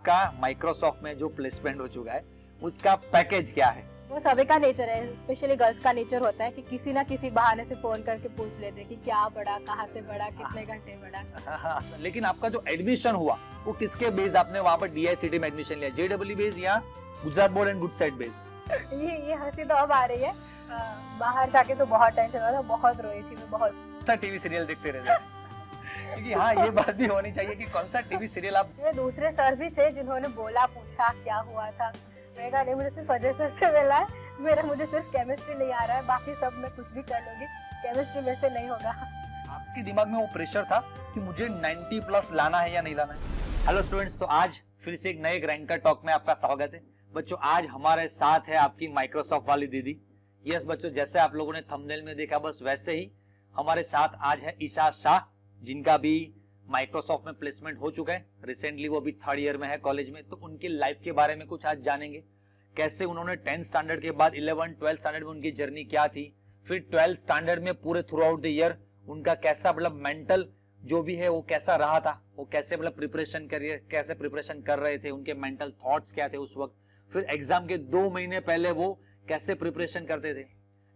आपका माइक्रोसॉफ्ट में जो प्लेसमेंट हो चुका है उसका पैकेज क्या है? वो सभी का नेचर है, स्पेशली गर्ल्स का नेचर होता है कि किसी ना किसी बहाने से फोन करके पूछ लेते हैं कि क्या पढ़ा, कहाँ से पढ़ा, कितने घंटे पढ़ा। लेकिन आपका जो एडमिशन हुआ वो किसके बेस आपने वहाँ पर DICT में एडमिशन लिया? JEE बेस या Gujarat board and good side base? ये हंसी तो अब आ रही है। बाहर जाके तो बहुत टेंशन हुआ था, बहुत रोई थी मैं, बहुत। कौन सा टीवी सीरियल देखते रहते हैं? क्योंकि हाँ ये बात भी होनी चाहिए कि कौन सा टीवी सीरियल आप। ये दूसरे सर भी थे जिन्होंने बोला, पूछा क्या हुआ था, मैं कहा नहीं मुझे सिर्फ अजय सर से मिला है, मुझे सिर्फ केमिस्ट्री नहीं आ रहा है, बाकी सब मैं कुछ भी कर लूंगी, केमिस्ट्री में से नहीं होगा। आपके दिमाग में वो प्रेशर था कि मुझे 90 प्लस लाना है या नहीं लाना है? हेलो स्टूडेंट्स, तो आज फिर से एक नए रैंकर टॉक में आपका स्वागत है। बच्चों आज हमारे साथ है आपकी माइक्रोसॉफ्ट वाली दीदी। यस बच्चों, जैसे आप लोगों ने थंबनेल में देखा बस वैसे ही हमारे साथ आज है ईशा शाह, जिनका भी माइक्रोसॉफ्ट में प्लेसमेंट हो चुका है। रिसेंटली वो अभी 3rd ईयर में है कॉलेज में। तो उनकी लाइफ के बारे में कुछ आज जानेंगे, कैसे उन्होंने 10th स्टैंडर्ड के बाद 11th 12th स्टैंडर्ड में उनकी जर्नी क्या थी, फिर 12th स्टैंडर्ड में पूरे थ्रू आउट द ईयर उनका कैसा मतलब मेंटल जो भी है वो कैसा रहा था, वो कैसे मतलब कैसे प्रिपरेशन कर रहे थे, उनके मेंटल थॉट्स क्या थे उस वक्त, फिर एग्जाम के 2 महीने पहले वो कैसे प्रिपरेशन करते थे,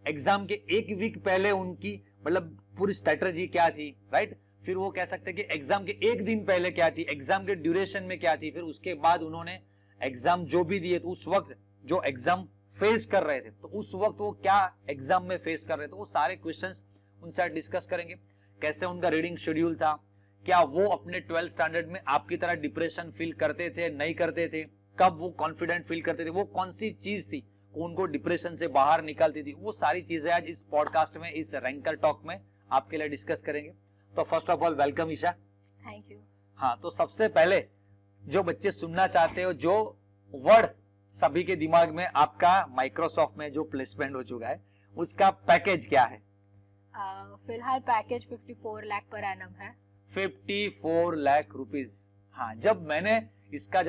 एग्जाम के 1 वीक पहले उनकी मतलब पूरी स्ट्रेटजी क्या थी, राइट। फिर वो कह सकते हैं कि एग्जाम के 1 दिन पहले क्या थी, एग्जाम के ड्यूरेशन में क्या थी, फिर उसके बाद उन्होंने एग्जाम जो भी दिए तो उस वक्त जो एग्जाम फेस कर रहे थे तो उस वक्त वो क्या एग्जाम में फेस कर रहे थे, वो सारे क्वेश्चंस उनसे डिस्कस करेंगे। कैसे उनका रीडिंग शेड्यूल था, क्या वो अपने 12th स्टैंडर्ड में आपकी तरह डिप्रेशन फील करते थे, नहीं करते थे, कब वो कॉन्फिडेंट फील करते थे, वो कौन सी चीज थी उनको डिप्रेशन से बाहर निकालती थी, वो सारी चीजें आज इस पॉडकास्ट में, इस रैंकर टॉक में आपके लिए डिस्कस करेंगे। तो first of all welcome Isha. Thank you. हाँ, तो सबसे पहले जो बच्चे सुनना चाहते हो, जो वर्ड सभी के दिमाग में, आपका माइक्रोसॉफ्ट में जो प्लेसमेंट हो चुका है उसका पैकेज क्या है? फिलहाल पैकेज 54 लाख पर एनम है। 54 लाख रुपीज। हाँ, जब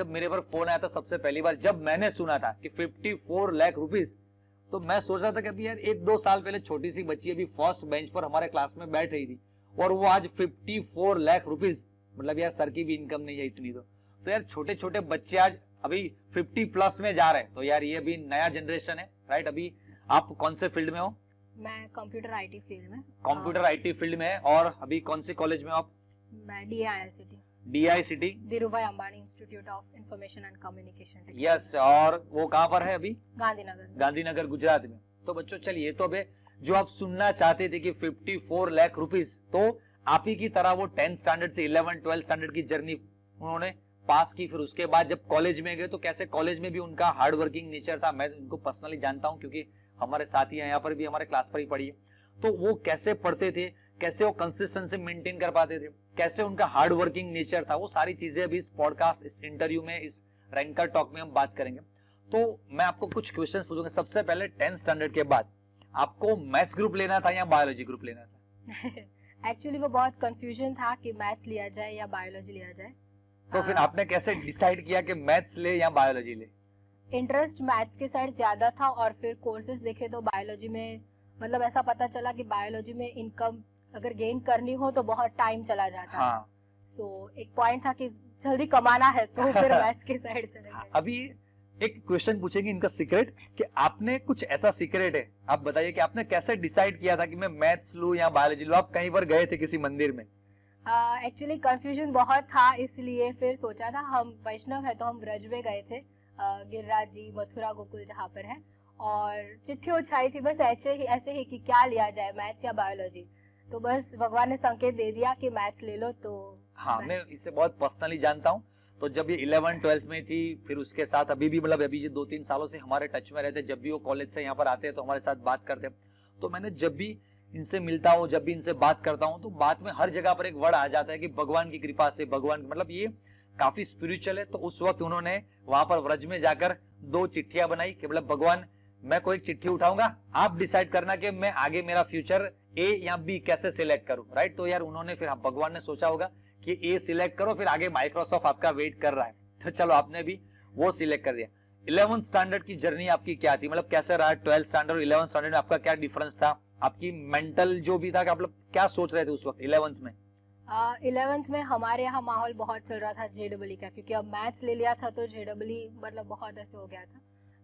मेरे पर फोन आया था सबसे पहली बार, जब मैंने सुना था कि 54 लाख रुपीज, तो मैं सोच रहा था कि अभी यार 1-2 साल पहले छोटी सी बच्ची अभी फर्स्ट बेंच पर हमारे क्लास में बैठ रही थी और वो आज 54 लाख रुपीज, मतलब यार सर की भी इनकम नहीं है इतनी। तो यार छोटे छोटे बच्चे आज अभी 50 प्लस में जा रहे हैं, तो यार ये अभी नया जनरेशन है, राइट। अभी आप कौन से फील्ड में हो? मैं कंप्यूटर आईटी फील्ड में। कंप्यूटर आईटी फील्ड में है। और अभी कौन से कॉलेज में हो आप? मैं DICT, Dhirubhai Ambani institute of information and communication. Yes, और वो कहाँ पर है अभी? गांधीनगर, गुजरात में। तो बच्चों चलिए, तो अभी जो आप सुनना चाहते थे कि 54 लाख रुपीज, तो आप ही की तरह वो 10th स्टैंडर्ड से 11th 12th स्टैंडर्ड की जर्नी उन्होंने पास की। फिर उसके बाद जब कॉलेज में गए तो कैसे कॉलेज में भी उनका हार्ड वर्किंग नेचर था। मैं उनको पर्सनली जानता हूं क्योंकि हमारे साथी हैं यहाँ पर भी, हमारे क्लास पर ही पढ़ी है। तो वो कैसे पढ़ते थे, कैसे वो कंसिस्टेंसी मेंटेन कर पाते थे, कैसे उनका हार्ड वर्किंग नेचर था, वो सारी चीजें अभी इस पॉडकास्ट, इस इंटरव्यू में, इस रैंकर टॉक में हम बात करेंगे। तो मैं आपको कुछ क्वेश्चंस पूछूंगा। सबसे पहले 10th स्टैंडर्ड के बाद आपको मैथ्स ग्रुप लेना था या बायोलॉजी ग्रुप लेना था? एक्चुअली वो बहुत कंफ्यूजन था कि मैथ्स लिया जाए या बायोलॉजी लिया जाए। तो फिर आपने कैसे डिसाइड किया कि मैथ्स ले या बायोलॉजी ले? इंटरेस्ट मैथ्स के साइड ज्यादा था और फिर कोर्सेज देखे तो बायोलॉजी में मतलब ऐसा पता चला कि बायोलॉजी में इनकम अगर गेन करनी हो तो बहुत टाइम चला जाता है। हाँ। सो एक पॉइंट था कि जल्दी कमाना है तो फिर मैथ्स के साइड चले गए। अभी एक क्वेश्चन पूछेंगे इनका सीक्रेट, कि आपने कुछ ऐसा सीक्रेट है, आप बताइए कि आपने कैसे डिसाइड किया था कि मैं मैथ्स लूं या बायोलॉजी लूं? आप कहीं पर गए थे किसी मंदिर में? एक्चुअली कंफ्यूजन बहुत था, इसलिए फिर सोचा था, हम वैष्णव है तो हम ब्रज में गए थे, गिरिराज जी, मथुरा, गोकुल जहाँ पर है, और चिट्ठी उछाई थी बस ऐसे ही कि क्या लिया जाए, मैथ्स या बायोलॉजी। तो बस भगवान ने संकेत दे दिया कि मैथ्स ले लो। तो हाँ, मैं इसे बहुत पर्सनली जानता हूँ। तो जब ये 11th 12th में थी, फिर उसके साथ अभी भी मतलब अभी 2-3 सालों से हमारे टच में रहते, जब भी वो कॉलेज से यहाँ पर आते हैं तो हमारे साथ बात करते हैं। तो मैंने जब भी इनसे मिलता हूँ, जब भी इनसे बात करता हूँ, तो बात में हर जगह पर एक वर्ड आ जाता है कि भगवान की कृपा से, भगवान मतलब ये काफी स्पिरिचुअल है। तो उस वक्त उन्होंने वहां पर व्रज में जाकर 2 चिट्ठियां बनाई कि मतलब भगवान, मैं कोई चिट्ठी उठाऊंगा, आप डिसाइड करना कि मैं आगे मेरा फ्यूचर A या B कैसे सिलेक्ट करूं, राइट। तो यार उन्होंने फिर भगवान ने सोचा होगा कि A सिलेक्ट करो, फिर आगे माइक्रोसॉफ्ट आपका वेट कर रहा है, तो चलो आपने भी वो सिलेक्ट कर दिया। 11th स्टैंडर्ड की जर्नी आपकी क्या थी, मतलब कैसे रहा? 12th स्टैंडर्ड और 11th स्टैंडर्ड में आपका क्या डिफरेंस था? आपकी मेंटल जो भी था कि आप लोग क्या सोच रहे थे उस वक्त 11th में? 11th में हमारे यहाँ माहौल बहुत चल रहा था JEE का, क्योंकि अब मैथ्स ले लिया था तो JEE मतलब बहुत ऐसे हो गया था,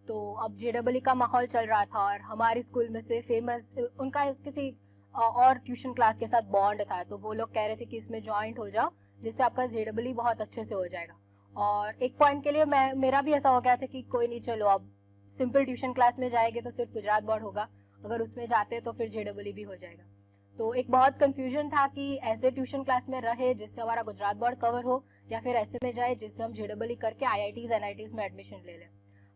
तो अब JEE का माहौल चल रहा था। और हमारे स्कूल में से फेमस उनका किसी और ट्यूशन क्लास के साथ बॉन्ड था, तो वो लोग कह रहे थे कि इसमें ज्वाइंट हो जाओ, जिससे आपका JEE बहुत अच्छे से हो जाएगा। और एक पॉइंट के लिए मेरा भी ऐसा हो गया था कि कोई नहीं, चलो अब सिंपल ट्यूशन क्लास में जाएंगे तो सिर्फ गुजरात बोर्ड होगा, अगर उसमें जाते तो फिर JEE भी हो जाएगा। तो एक बहुत कंफ्यूजन था कि ऐसे ट्यूशन क्लास में रहे जिससे हमारा गुजरात बोर्ड कवर हो, या फिर ऐसे में जाए जिससे हम JEE करके IITs NITs में एडमिशन ले लें।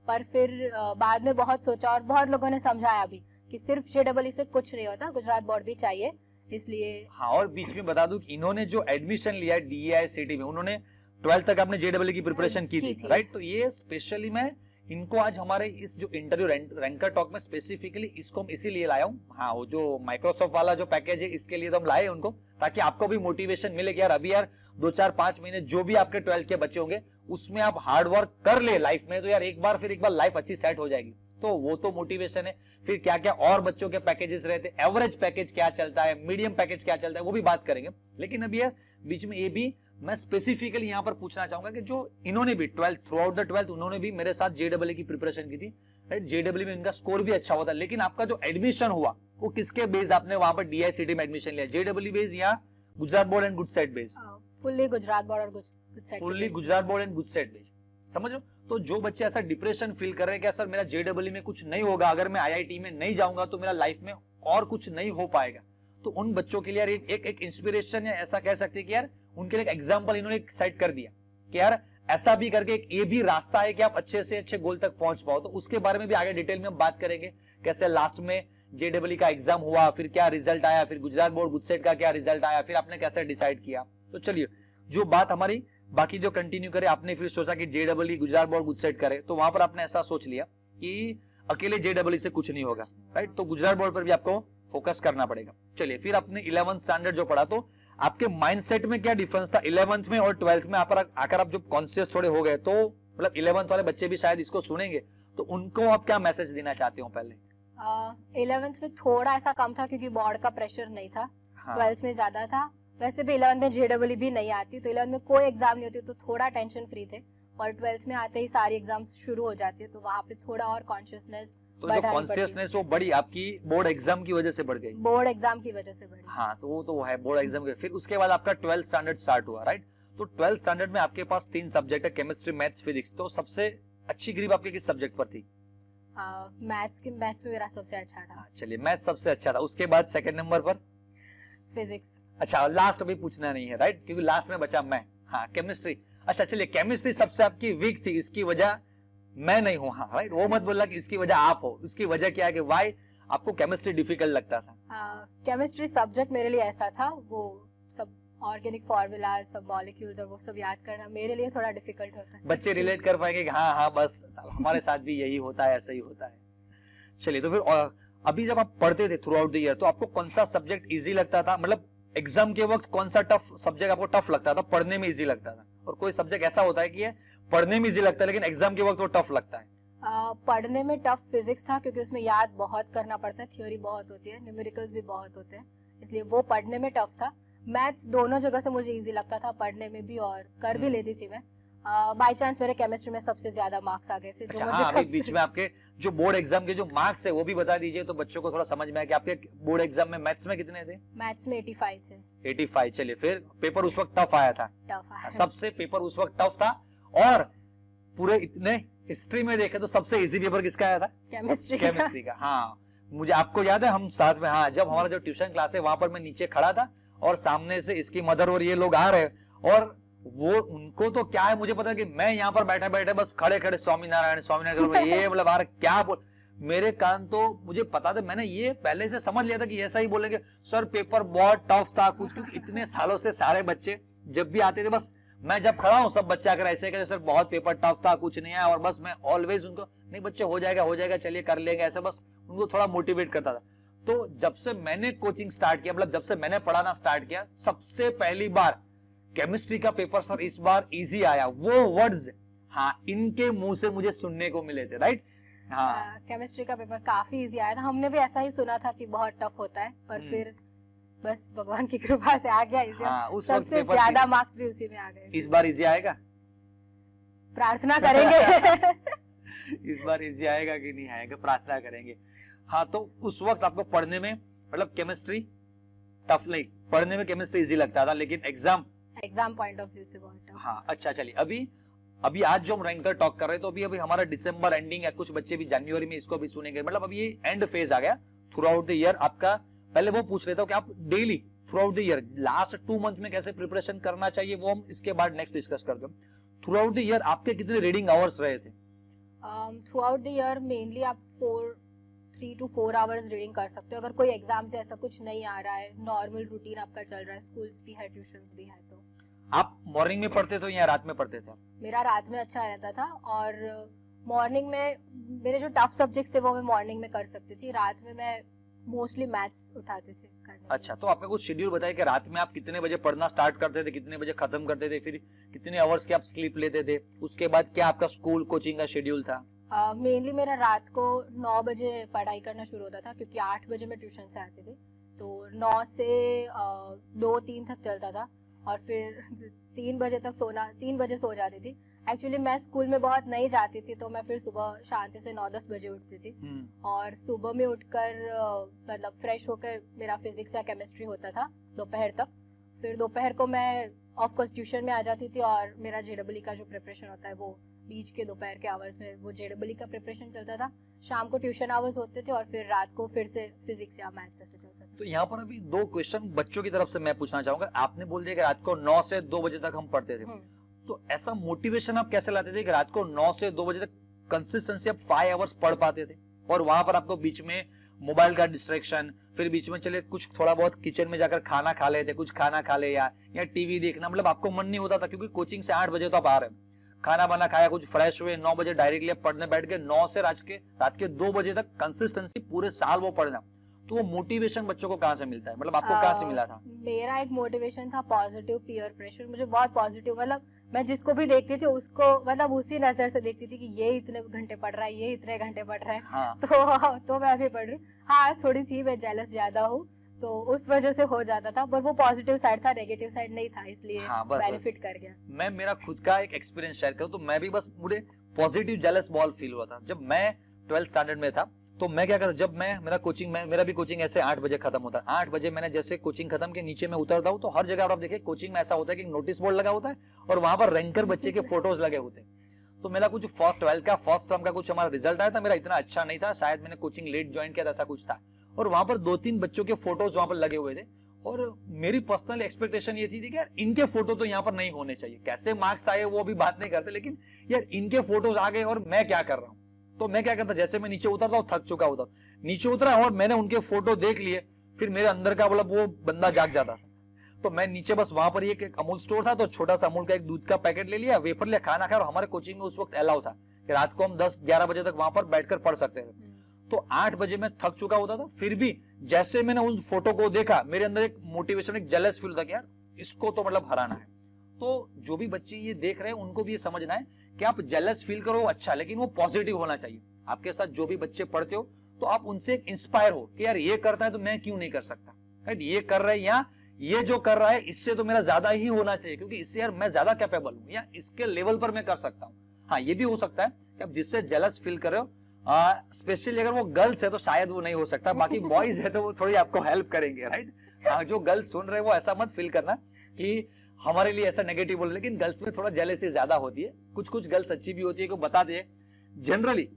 पर फिर बाद में बहुत सोचा और बहुत लोगों ने समझाया भी कि सिर्फ JEE से कुछ नहीं होता, गुजरात बोर्ड भी चाहिए, इसलिए। हाँ, और बीच में बता दूं कि इन्होंने जो एडमिशन लिया है DEI CT में, उन्होंने 12th तक आपने JEE की प्रिपरेशन की थी, राइट? तो ये स्पेशली मैं इनको आज हमारे इस जो इंटरव्यू रैंकर टॉक में स्पेसिफिकली इसको हम इसीलिए लाया हूँ। हाँ, वो जो माइक्रोसॉफ्ट वाला जो पैकेज है इसके लिए तो हम लाए उनको, ताकि आपको भी मोटिवेशन मिले कि यार अभी यार 2-4-5 महीने जो भी आपके 12th के बच्चे होंगे उसमें आप हार्ड वर्क कर ले लाइफ में, तो यार एक बार लाइफ अच्छी सेट हो जाएगी। तो वो तो मोटिवेशन है। फिर क्या क्या और बच्चों के पैकेजेस रहते हैं, एवरेज पैकेज क्या चलता है, मीडियम पैकेज क्या चलता है, वो भी बात करेंगे। लेकिन अभी यार बीच में ये भी मैं स्पेसिफिकली यहाँ पर पूछना चाहूंगा कि जो इन्होंने भी 12th through out the 12th उन्होंने भी मेरे साथ JEE की प्रिपरेशन की थी, राइट? JEE में इनका स्कोर भी अच्छा हुआ था, लेकिन आपका जो एडमिशन हुआ वो किसके बेस आपने वहां पर DI CT में एडमिशन लिया? JEE बेस या Gujarat board and GUJCET base? Fully Gujarat board और GUJCET, fully Gujarat board and GUJCET base, समझ लो। तो जो बच्चे ऐसा डिप्रेशन फील कर रहे हैं कि सर मेरा JEE में कुछ नहीं होगा, अगर मैं IIT में नहीं जाऊंगा तो मेरा लाइफ में और कुछ नहीं हो पाएगा, तो उन बच्चों के लिए यार एक इंस्पिरेशन या ऐसा कह सकते हैं कि यार उनके लिए एक एग्जांपल इन्होंने सेट कर दिया कि यार ऐसा भी करके एक ये भी रास्ता है कि आप अच्छे से अच्छे गोल तक पहुंच पाओ। तो उसके बारे में भी आगे डिटेल में हम बात करेंगे, कैसे लास्ट में JEE का एग्जाम हुआ, फिर क्या रिजल्ट आया, फिर गुजरात बोर्ड गुजसेट का क्या रिजल्ट आया, फिर आपने कैसे डिसाइड किया। तो चलिए जो बात हमारी बाकी जो कंटिन्यू करे, आपने फिर सोचा कि JEE गुजरात बोर्ड गुजसेट करे, तो वहां पर आपने ऐसा सोच लिया कि अकेले JEE से कुछ नहीं होगा, राइट? तो गुजरात बोर्ड पर भी आपको फोकस करना पड़ेगा। चलिए फिर आपने 11th स्टैंडर्ड जो पढ़ा, तो आपके माइंडसेट में क्या डिफरेंस था 11th में और 12th में? आकर आप जो कॉन्शियस थोड़े हो गए, तो मतलब 11th वाले बच्चे भी शायद इसको सुनेंगे, तो उनको आप क्या मैसेज देना चाहते हो? पहले 11th में थोड़ा ऐसा कम था क्योंकि बोर्ड का प्रेशर नहीं था, हाँ। 12th में ज्यादा था। वैसे भी 11th में JEE भी नहीं आती, तो 11th में कोई एग्जाम नहीं होती, तो थोड़ा टेंशन फ्री थे। और 12th में आते ही सारी एग्जाम्स शुरू हो जाती है, तो वहाँ पे थोड़ा और कॉन्शियसनेस, तो जो कॉन्शियसनेस वो बड़ी आपकी बोर्ड एग्जाम की वजह से बढ़ गई, बोर्ड एग्जाम की वजह से बढ़ी। हाँ, तो वो है बोर्ड एग्जाम के। फिर उसके बाद आपका 12th स्टैंडर्ड स्टार्ट हुआ, राइट? तो 12th स्टैंडर्ड में आपके पास 3 सब्जेक्ट है, केमिस्ट्री, मैथ्स, फिजिक्स। तो सबसे अच्छी ग्रिप आपके किस सब्जेक्ट पर थी? मैथ्स में मेरा सबसे अच्छा था। चलिए मैथ सबसे अच्छा था। उसके बाद सेकंड नंबर पर फिजिक्स। अच्छा, लास्ट अभी पूछना नहीं है, राइट? क्योंकि लास्ट में बचा मैं। हाँ, केमिस्ट्री। अच्छा चलिए, केमिस्ट्री सबसे आपकी वीक थी, इसकी वजह मैं नहीं हूँ, हाँ, राइट? वो मत बोलना कि इसकी वजह आप हो। उसकी वजह क्या है कि वाई आपको केमिस्ट्री डिफिकल्ट लगता था? केमिस्ट्री सब्जेक्ट मेरे लिए ऐसा था, वो सब ऑर्गेनिक फॉर्मूला, सब मॉलिक्यूल्स और वो सब याद करना मेरे लिए थोड़ा डिफिकल्ट होता है। बच्चे रिलेट कर पाएंगे कि हाँ हाँ बस हमारे साथ भी यही होता है, ऐसा ही होता है। चलिए, तो फिर अभी जब आप पढ़ते थे थ्रू आउट द ईयर, तो आपको कौन सा सब्जेक्ट इजी लगता था? मतलब एग्जाम के वक्त कौन सा टफ सब्जेक्ट आपको टफ लगता था, पढ़ने में इजी लगता था? और कोई सब्जेक्ट ऐसा होता है कि ये पढ़ने में इजी लगता है लेकिन एग्जाम के वक्त वो टफ लगता है? पढ़ने में टफ फिजिक्स था, क्योंकि उसमें याद बहुत करना पड़ता है, थ्योरी बहुत होती है, न्यूमेरिकल्स भी बहुत होते हैं, इसलिए वो पढ़ने में टफ था। मैथ्स दोनों जगह से मुझे इजी लगता था, पढ़ने में भी और कर भी लेती थी मैं। बाय चांस मेरे केमिस्ट्री में सबसे ज्यादा मार्क्स आ गए थे। अच्छा, हाँ, अभी बीच में आपके जो बोर्ड एग्जाम के जो मार्क्स है वो भी बता दीजिए, तो बच्चों को थोड़ा समझ में आए कि आपके बोर्ड एग्जाम में मैथ्स में कितने थे? मैथ्स में 85 थे। 85। चलिए, फिर पेपर उस वक्त टफ आया था? टफ आया। सबसे पेपर उस वक्त टफ था। और पूरे इतने हिस्ट्री में देखे तो सबसे इजी पेपर किसका आया था? केमिस्ट्री का। हाँ, मुझे आपको याद है हम साथ में, हाँ, जब हमारा जो ट्यूशन क्लास है वहां पर मैं नीचे खड़ा था और सामने से इसकी मदर और ये लोग आ रहे, और वो उनको तो क्या है मुझे पता है कि मैं यहाँ पर बैठे बैठे बस खड़े खड़े स्वामीनारायण स्वामीनारायण ये मतलब आ रहा क्या बोल, मेरे कान तो मुझे पता था, मैंने ये पहले से समझ लिया था कि ऐसा ही बोलेंगे सर पेपर बहुत टफ था कुछ, क्योंकि इतने सालों से सारे बच्चे जब भी आते थे, बस मैं जब खड़ा हूँ सब बच्चे आकर ऐसे कहते सर बहुत पेपर टफ था कुछ नहीं है, और बस मैं ऑलवेज उनको नहीं बच्चे हो जाएगा चलिए कर लेंगे, ऐसे बस उनको थोड़ा मोटिवेट करता था। तो जब से मैंने कोचिंग स्टार्ट किया, मतलब जब से मैंने पढ़ाना स्टार्ट किया, सबसे पहली बार केमिस्ट्री का पेपर सर इस बार इजी आया, वो वर्ड्स हाँ इनके मुंह से मुझे सुनने को मिले थे, राइट? हाँ, केमिस्ट्री का पेपर काफी इजी आया था, हमने भी ऐसा ही सुना था कि बहुत टफ होता है, पर फिर बस भगवान की कृपा से आ गया इसे। हाँ, उस वक्त सबसे पेपर ज्यादा मार्क्स भी उसी में आ गए। इस बार इजी आएगा? प्रार्थना करेंगे। इस बार इजी आएगा कि नहीं आएगा, प्रार्थना करेंगे। हाँ, तो उस वक्त आपको पढ़ने में मतलब केमिस्ट्री टफ नहीं, पढ़ने में केमिस्ट्री इजी लगता था, लेकिन एग्जाम पॉइंट ऑफ व्यू से बहुत टफ। हाँ, अच्छा चलिए, अभी आज जो हम रैंकर टॉक कर रहे हैं, तो अभी हमारा दिसंबर एंडिंग है, कुछ बच्चे भी जनवरी में इसको भी सुनेंगे, मतलब अभी ये एंड फेज आ गया। थ्रू आउट द ईयर आपका, पहले वो पूछ लेता हूँ कि आप daily through out the year last 2 month में कैसे प्रिपरेशन करना चाहिए, वो हम इसके बाद नेक्स्ट डिस्कस करते हैं। थ्रू आउट द ईयर आपके कितने रीडिंग आवर्स रहे थे? Through out the year mainly आप 3 to 4 आवर्स रीडिंग कर सकते हो। अगर कोई एग्जाम से ऐसा कुछ नहीं आ रहा है, नॉर्मल रूटीन आपका चल रहा है, स्कूल्स भी है, ट्यूशंस भी है, तो आप मॉर्निंग में पढ़ते थे या रात में पढ़ते थे? मेरा रात में अच्छा रहता था, और मॉर्निंग में मेरे जो टफ सब्जेक्ट्स थे वो मैं मॉर्निंग में कर सकती थी, रात में मैं मोस्टली मैथ्स उठाते थे करने। अच्छा, तो आपका कुछ शेड्यूल बताइए कि रात में आप कितने बजे पढ़ना स्टार्ट करते थे, कितने बजे खत्म करते थे, फिर कितने आवर्स की आप स्लीप लेते थे, उसके बाद क्या आपका स्कूल कोचिंग का शेड्यूल था? मेनली मेरा रात को 9 बजे पढ़ाई करना शुरू होता था, क्योंकि 8 बजे मैं ट्यूशन से आती थी, तो 9 से 2-3 तक चलता था, और फिर 3 बजे तक सोना, 3 बजे सो जाती थी। एक्चुअली मैं स्कूल में बहुत नहीं जाती थी, तो मैं फिर सुबह शांति से 9-10 बजे उठती थी, और सुबह में उठकर मतलब फ्रेश होकर मेरा फिजिक्स या केमिस्ट्री होता था दोपहर तक। फिर दोपहर को मैं ऑफ कोर्स ट्यूशन में आ जाती थी, और मेरा जेडब्ल्यू का जो प्रिपरेशन होता है वो बीच के दोपहर के आवर्स में वो जेडब्ल्यू का प्रिपरेशन चलता था। शाम को ट्यूशन आवर्स होते थे, और फिर रात को फिर से फिजिक्स या मैथ्स ऐसे चलता था। तो यहाँ पर अभी 2 क्वेश्चन बच्चों की तरफ से मैं पूछना चाहूंगा। आपने बोल दिया कि रात को 9 से 2 बजे तक हम पढ़ते थे, तो ऐसा मोटिवेशन आप कैसे लाते थे कि रात को 9 से 2 बजे तक कंसिस्टेंसी आप 5 आवर्स पढ़ पाते थे, और वहां पर आपको बीच में मोबाइल का डिस्ट्रैक्शन, फिर बीच में चले कुछ थोड़ा बहुत किचन में जाकर खाना खा लेते, कुछ खाना खा ले या टीवी देखना, मतलब आपको मन नहीं होता था, क्योंकि कोचिंग से 8 बजे तो आप आ रहे हैं, खाना बना खाया, कुछ फ्रेश हुए, 9 बजे डायरेक्टली पढ़ने बैठ गए, 9 से रात के 2 बजे तक कंसिस्टेंसी पूरे साल वो पढ़ना, तो वो मोटिवेशन बच्चों को कहाँ से मिलता है, मतलब आपको कहाँ से मिला था? मेरा एक मोटिवेशन था पॉजिटिव पीयर प्रेशर। मुझे बहुत पॉजिटिव, मतलब मैं जिसको भी देखती थी उसको मतलब उसी नजर से देखती थी कि ये इतने घंटे पढ़ रहा है, ये इतने घंटे पढ़ रहा है। हाँ। तो मैं भी पढ़ रही हूँ। हाँ, थोड़ी थी मैं जेलस ज्यादा हूँ, तो उस वजह से हो जाता था, पर वो पॉजिटिव साइड था, नेगेटिव साइड नहीं था, इसलिए हाँ, बेनिफिट कर गया। मैं मेरा खुद का एक एक्सपीरियंस शेयर करूं, तो मैं भी बस मुझे पॉजिटिव जेलस बॉल फील हुआ था जब मैं 12th स्टैंडर्ड में था। तो मैं क्या करता, जब मेरा भी कोचिंग ऐसे 8 बजे खत्म होता है, 8 बजे मैंने जैसे कोचिंग खत्म के नीचे में उतरता हूँ, तो हर जगह आप देखिए कोचिंग में ऐसा होता है कि नोटिस बोर्ड लगा होता है, और वहां पर रैंकर बच्चे के फोटोज लगे होते हैं। तो मेरा कुछ 12th का फर्स्ट टर्म का कुछ हमारा रिजल्ट आया था, मेरा इतना अच्छा नहीं था, शायद मैंने कोचिंग लेट ज्वाइन किया था, ऐसा कुछ था, और वहां पर 2-3 बच्चों के फोटोज वहां पर लगे हुए थे, और मेरी पर्सनल एक्सपेक्टेशन ये थी कि यार इनके फोटो तो यहाँ पर नहीं होने चाहिए, कैसे मार्क्स आए वो भी बात नहीं करते, लेकिन यार इनके फोटोज आ गए और मैं क्या कर रहा हूँ। तो मैं क्या करता, जैसे मैं नीचे उतरता हूँ, थक चुका होता, नीचे उतरा और मैंने उनके फोटो देख लिए, फिर मेरे अंदर का मतलब वो बंदा जाग जाता था। तो मैं नीचे बस वहां पर एक अमूल स्टोर था, तो छोटा सा अमूल का एक दूध का पैकेट ले लिया, वेफर लिया, खाना खाया, और हमारे कोचिंग में उस वक्त अलाउ था कि रात को हम 10-11 बजे तक वहां पर बैठकर पढ़ सकते थे। तो 8 बजे मैं थक चुका होता था, फिर भी जैसे मैंने उस फोटो को देखा, मेरे अंदर एक मोटिवेशन, एक जेलस फील था कि यार इसको तो मतलब हराना है। तो जो भी बच्चे ये देख रहे हैं उनको भी ये समझना है कि आप जेलस फील करो अच्छा, लेकिन वो पॉजिटिव होना चाहिए। आपके साथ जो भी बच्चे पढ़ते हो, तो आप उनसे इंस्पायर हो कि यार ये करता है तो मैं क्यों नहीं कर सकता, राइट? ये कर रहा है या ये जो कर रहा है इससे तो मेरा ज्यादा ही होना चाहिए, क्योंकि इससे यार मैं ज्यादा कैपेबल हूं, या इसके लेवल पर मैं कर सकता हूँ। हाँ, ये भी हो सकता है कि आप जिससे जेलस फील कर रहे हो, स्पेशली अगर वो गर्ल्स है तो शायद वो नहीं हो सकता, बाकी बॉयज है तो वो थोड़ी आपको हेल्प करेंगे, राइट? हाँ, जो गर्ल्स सुन रहे हैं वो ऐसा मत फील करना कि हमारे लिए ऐसा नेगेटिव बोल, लेकिन गर्ल्स में थोड़ा जेलसी ज्यादा होती है। कुछ गर्ल्स अच्छी भी होती है, को बता दे। जनरली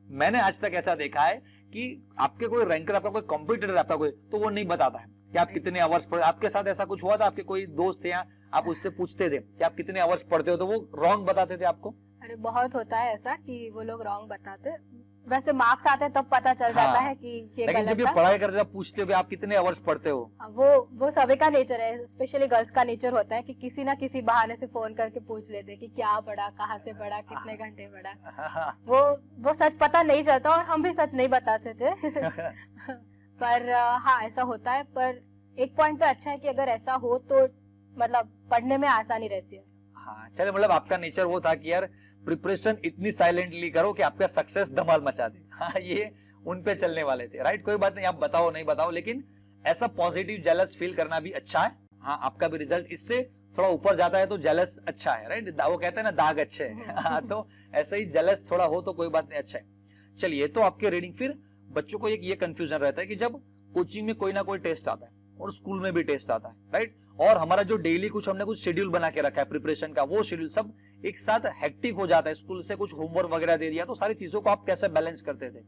मैंने आज तक ऐसा देखा है कि आपके कोई रैंकर, आपका कोई कॉम्पिटिटर, आपका कोई, तो वो नहीं बताता है कि आप कितने आवर्स पढ़े। आपके साथ ऐसा कुछ हुआ था? आपके कोई दोस्त थे या आप उससे पूछते थे कि आप कितने आवर्स पढ़ते हो, तो वो रॉन्ग बताते थे आपको? अरे बहुत होता है ऐसा कि वो लोग रॉन्ग बताते, वैसे मार्क्स आते हैं तब पता चल जाता है कि ये लेकिन जब ये पढ़ाई करते हैं पूछते हो कि आप कितने आवर्स पढ़ते हो, वो सभी का नेचर है, स्पेशली गर्ल्स का नेचर होता है कि किसी ना किसी बहाने से फोन करके पूछ लेते हैं कि क्या पढ़ा, कहाँ से पढ़ा, कितने घंटे पढ़ा। वो सच पता नहीं चलता, और हम भी सच नहीं बताते थे। पर हाँ, ऐसा होता है। पर एक पॉइंट पे अच्छा है कि अगर ऐसा हो तो मतलब पढ़ने में आसानी रहती है। हाँ, चले, मतलब आपका नेचर वो था कि यार प्रिपरेशन इतनी साइलेंटली करो कि आपका सक्सेस धमाल मचा दे। हाँ, ये उन पे चलने वाले थे, राइट? कोई बात नहीं, आप बताओ नहीं बताओ, लेकिन ऐसा पॉजिटिव जेलस फील करना भी अच्छा है। हाँ, आपका भी रिजल्ट इससे थोड़ा ऊपर जाता है तो जेलस अच्छा है, राइट? वो कहते हैं ना दाग अच्छे है। हाँ, तो ऐसे ही जेलस थोड़ा हो तो कोई बात नहीं, अच्छा है। चलिए, तो आपके रीडिंग। फिर बच्चों को एक ये कंफ्यूजन रहता है कि जब कोचिंग में कोई ना कोई टेस्ट आता है और स्कूल में भी टेस्ट आता है, राइट? और हमारा जो डेली कुछ हमने कुछ शेड्यूल बना के रखा है प्रिपरेशन का, वो शेड्यूल सब एक साथ हेक्टिक हो जाता है। स्कूल से कुछ होमवर्क वगैरह दे दिया, तो सारी चीजों को आप कैसे बैलेंस करते थे?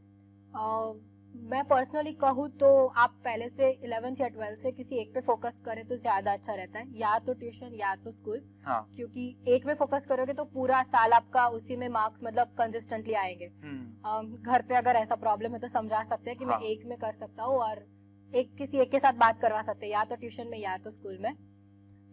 मैं पर्सनली कहूँ तो आप पहले से 11th या 12th से किसी एक पे फोकस करें तो ज्यादा अच्छा रहता है, या तो ट्यूशन या तो स्कूल। हाँ। क्योंकि एक में फोकस करोगे तो पूरा साल आपका उसी में मार्क्स मतलब कंसिस्टेंटली आएंगे। घर पे अगर ऐसा प्रॉब्लम है तो समझा सकते हैं कि हाँ। मैं एक में कर सकता हूँ, और किसी एक के साथ बात करवा सकते हैं, या तो ट्यूशन में या तो स्कूल में।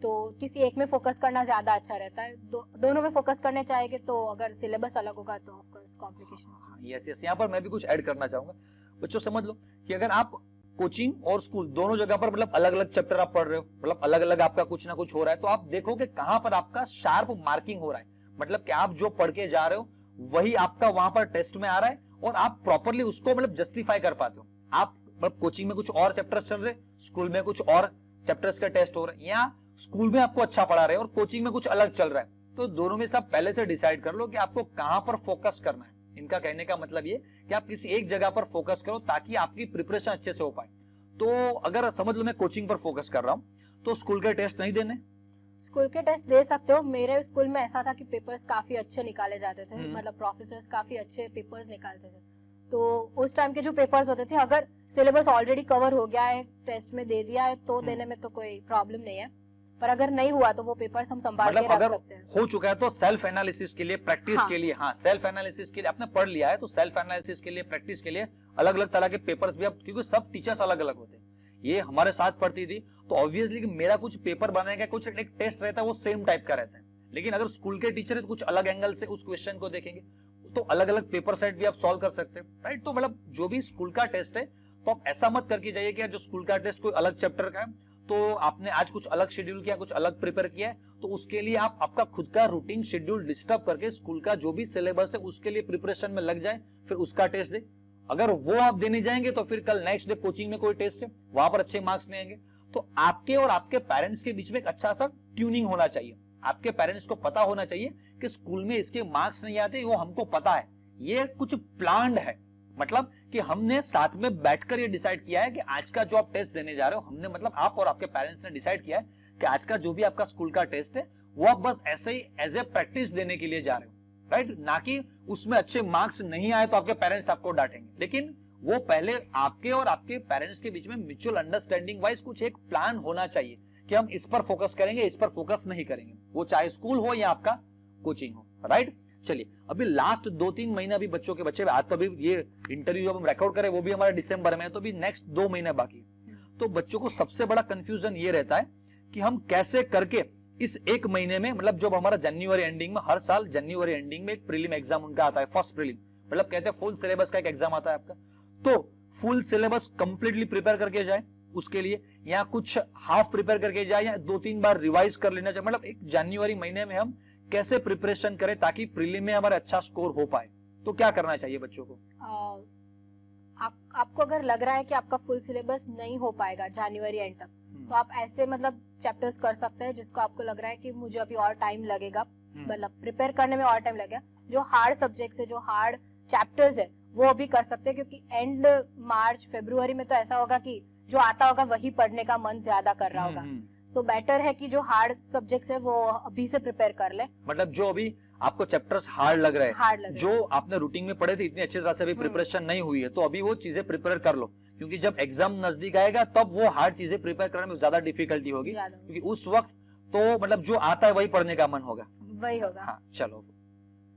तो किसी एक में फोकस करना ज्यादा अच्छा रहता है। दोनों में फोकस करने चाहेंगे तो अगर सिलेबस अलग होगा तो of course complication. Yes yes, यहाँ पर मैं भी कुछ ऐड करना चाहूंगा। बच्चों समझ लो कि अगर आप कोचिंग और स्कूल दोनों जगह पर मतलब अलग अलग चैप्टर आप पढ़ रहे हो, मतलब अलग अलग आपका कुछ ना कुछ हो रहा है, तो आप देखो कि कहां पर आपका शार्प मार्किंग हो रहा है। मतलब कि आप जो पढ़ के जा रहे हो वही आपका वहां पर टेस्ट में आ रहा है, और आप प्रॉपरली उसको मतलब जस्टिफाई कर पाते हो। आप मतलब कोचिंग में कुछ और चैप्टर्स चल रहे, स्कूल में कुछ और चैप्टर्स का टेस्ट हो रहा है, या स्कूल में आपको अच्छा पढ़ा रहे और कोचिंग में कुछ अलग चल रहा है, तो दोनों में सब पहले से डिसाइड कर लो कि आपको कहां पर फोकस करना है। इनका कहने का मतलब ये कि आप किसी एक जगह पर फोकस करो ताकि आपकी प्रिपरेशन अच्छे से हो पाए। तो अगर समझ लो मैं कोचिंग पर फोकस कर रहा हूं तो स्कूल के टेस्ट नहीं देने? स्कूल के टेस्ट दे सकते हो। मेरे स्कूल में ऐसा था कि पेपर्स काफी अच्छे निकाले जाते थे, मतलब प्रोफेसर्स काफी अच्छे पेपर्स निकालते थे। तो उस टाइम के जो पेपर्स होते थे, अगर सिलेबस ऑलरेडी कवर हो गया है, टेस्ट में दे दिया है, तो देने में तो कोई प्रॉब्लम नहीं है। पर अगर नहीं हुआ तो वो पेपर्स हम संभाल के रख सकते हैं। हो चुका है तो सेल्फ एनालिसिस के लिए, प्रैक्टिस के लिए, हाँ सेल्फ एनालिसिस के लिए आपने पढ़ लिया है तो सेल्फ एनालिसिस के लिए, प्रैक्टिस के लिए अलग अलग तरह के पेपर्स भी आप, क्योंकि सब टीचर्स अलग अलग होते हैं। ये हमारे साथ पढ़ती थी तो ऑब्वियसली कि मेरा कुछ पेपर बनाने का कुछ एक टेस्ट रहता है वो सेम टाइप का रहता है। लेकिन अगर स्कूल के टीचर है तो कुछ अलग एंगल से उस क्वेश्चन को देखेंगे, तो अलग अलग पेपर सेट भी आप सॉल्व कर सकते हैं, राइट? तो मतलब जो भी स्कूल का टेस्ट है तो आप ऐसा मत करके जाइए कि जो स्कूल का टेस्ट कोई अलग चैप्टर का है तो आपने आज कुछ अलग शेड्यूल किया, कुछ अलग प्रिपेयर किया है, तो उसके लिए आप आपका खुद का रूटीन शेड्यूल डिस्टर्ब करके स्कूल का जो भी सिलेबस है उसके लिए प्रिपरेशन में लग जाए, फिर उसका टेस्ट दे। अगर वो आप देने जाएंगे तो फिर कल नेक्स्ट डे कोचिंग में कोई टेस्ट है, वहां पर अच्छे मार्क्स नहीं आएंगे। तो आपके और आपके पेरेंट्स के बीच में एक अच्छा सा ट्यूनिंग होना चाहिए। आपके पेरेंट्स को पता होना चाहिए कि स्कूल में इसके मार्क्स नहीं आते, वो हमको पता है, ये कुछ प्लान्ड है। मतलब कि हमने साथ में बैठकर ये डिसाइड किया है कि आज का जो आप टेस्ट देने जा रहे हो, हमने मतलब आप और आपके पेरेंट्स ने डिसाइड किया है कि आज का जो भी आपका स्कूल का टेस्ट है वो आप बस ऐसे ही एज ए प्रैक्टिस देने के लिए जा रहे हो, राइट? ना कि उसमें अच्छे मार्क्स नहीं आए तो आपके पेरेंट्स आपको डांटेंगे। लेकिन वो पहले आपके और आपके पेरेंट्स के बीच में म्यूचुअल अंडरस्टैंडिंग वाइज कुछ एक प्लान होना चाहिए कि हम इस पर फोकस करेंगे, इस पर फोकस नहीं करेंगे, वो चाहे स्कूल हो या आपका कोचिंग हो, राइट? चलिए, अभी लास्ट 2-3 महीने अभी बच्चों के बच्चे, आज तो अभी ये इंटरव्यू जब हम रिकॉर्ड करें वो भी हमारे दिसंबर में है, तो अभी नेक्स्ट 2 महीने बाकी है। तो बच्चों को सबसे बड़ा कंफ्यूजन ये रहता है कि हम कैसे करके इस एक महीने में, मतलब जब हमारा जनवरी एंडिंग में, हर साल जनवरी एंडिंग में एक प्रीलिम एग्जाम उनका आता है, फर्स्ट प्रीलिम, मतलब कहते हैं फुल सिलेबस का एक एग्जाम आता है आपका, तो फुल सिलेबस कंप्लीटली प्रिपेयर करके जाए उसके लिए, या कुछ हाफ प्रिपेयर करके जाए, या 2-3 बार रिवाइज कर लेना चाहिए। मतलब एक जनवरी महीने में हम कैसे प्रिपरेशन करें ताकि प्रीलिम में हमारा अच्छा स्कोर हो पाए, तो क्या करना चाहिए बच्चों को? आपको अगर लग रहा है कि आपका फुल सिलेबस नहीं हो पाएगा जनवरी एंड तक, तो आप ऐसे मतलब चैप्टर्स कर सकते हैं जिसको आपको लग रहा है कि मुझे अभी और टाइम लगेगा, मतलब प्रिपेयर करने में और टाइम लगेगा। जो हार्ड सब्जेक्ट्स है, जो हार्ड चैप्टर्स है, वो अभी कर सकते हैं, क्योंकि एंड मार्च फरवरी में तो ऐसा होगा कि जो आता होगा वही पढ़ने का मन ज्यादा कर रहा होगा। सो बेटर है कि जो हार्ड सब्जेक्ट्स है वो अभी से प्रिपेयर कर ले। मतलब जो अभी आपको चैप्टर्स हार्ड लग रहे हैं, जो आपने रूटीन में पढ़े थे इतनी अच्छी तरह से अभी प्रिपरेशन नहीं हुई है, तो अभी वो चीजें प्रिपेयर कर लो, क्योंकि जब एग्जाम नजदीक आएगा तब वो हार्ड चीजें प्रिपेयर करने में ज्यादा डिफिकल्टी होगी, क्योंकि उस वक्त तो मतलब जो आता है वही पढ़ने का मन होगा, वही होगा। हाँ चलो,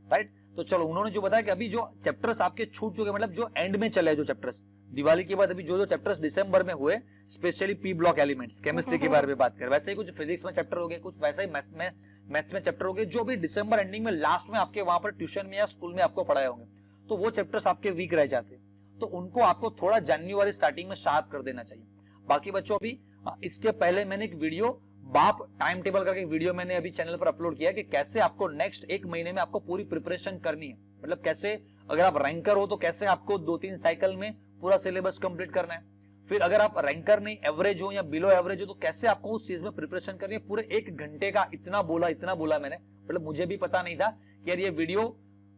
राइट? तो चलो, उन्होंने जो बताया कि अभी जो चैप्टर्स आपके छूट चुके, मतलब जो एंड में चले जो चैप्टर्स, दिवाली के बाद अभी जो चैप्टर्स दिसंबर में हुए, specially P block elements, chemistry के बारे में बात करें, वैसे ही कुछ फिजिक्स में चैप्टर हो गए, कुछ वैसे ही मैथ्स में चैप्टर हो गए, जो भी दिसंबर एंडिंग में लास्ट में आपके वहां पर ट्यूशन में या स्कूल में आपको पढ़ाए होंगे, तो वो चैप्टर्स आपके वीक रह जाते हैं, तो उनको आपको थोड़ा जनवरी स्टार्टिंग में शार्प कर देना चाहिए। बाकी बच्चों, अभी इसके पहले मैंने एक वीडियो बाप टाइम टेबल करके वीडियो मैंने अभी चैनल पर अपलोड किया कि कैसे आपको नेक्स्ट एक महीने में आपको पूरी प्रिपरेशन करनी है, मतलब कैसे अगर आप रैंकर हो तो कैसे आपको 2-3 साइकिल में पूरा सिलेबस कंप्लीट करना है। फिर अगर आप रैंकर नहीं, एवरेज हो या बिलो एवरेज हो, तो कैसे आपको उस चीज में प्रिपरेशन करनी है। पूरे 1 घंटे का इतना बोला मैंने, मतलब मुझे भी पता नहीं था कि यार ये वीडियो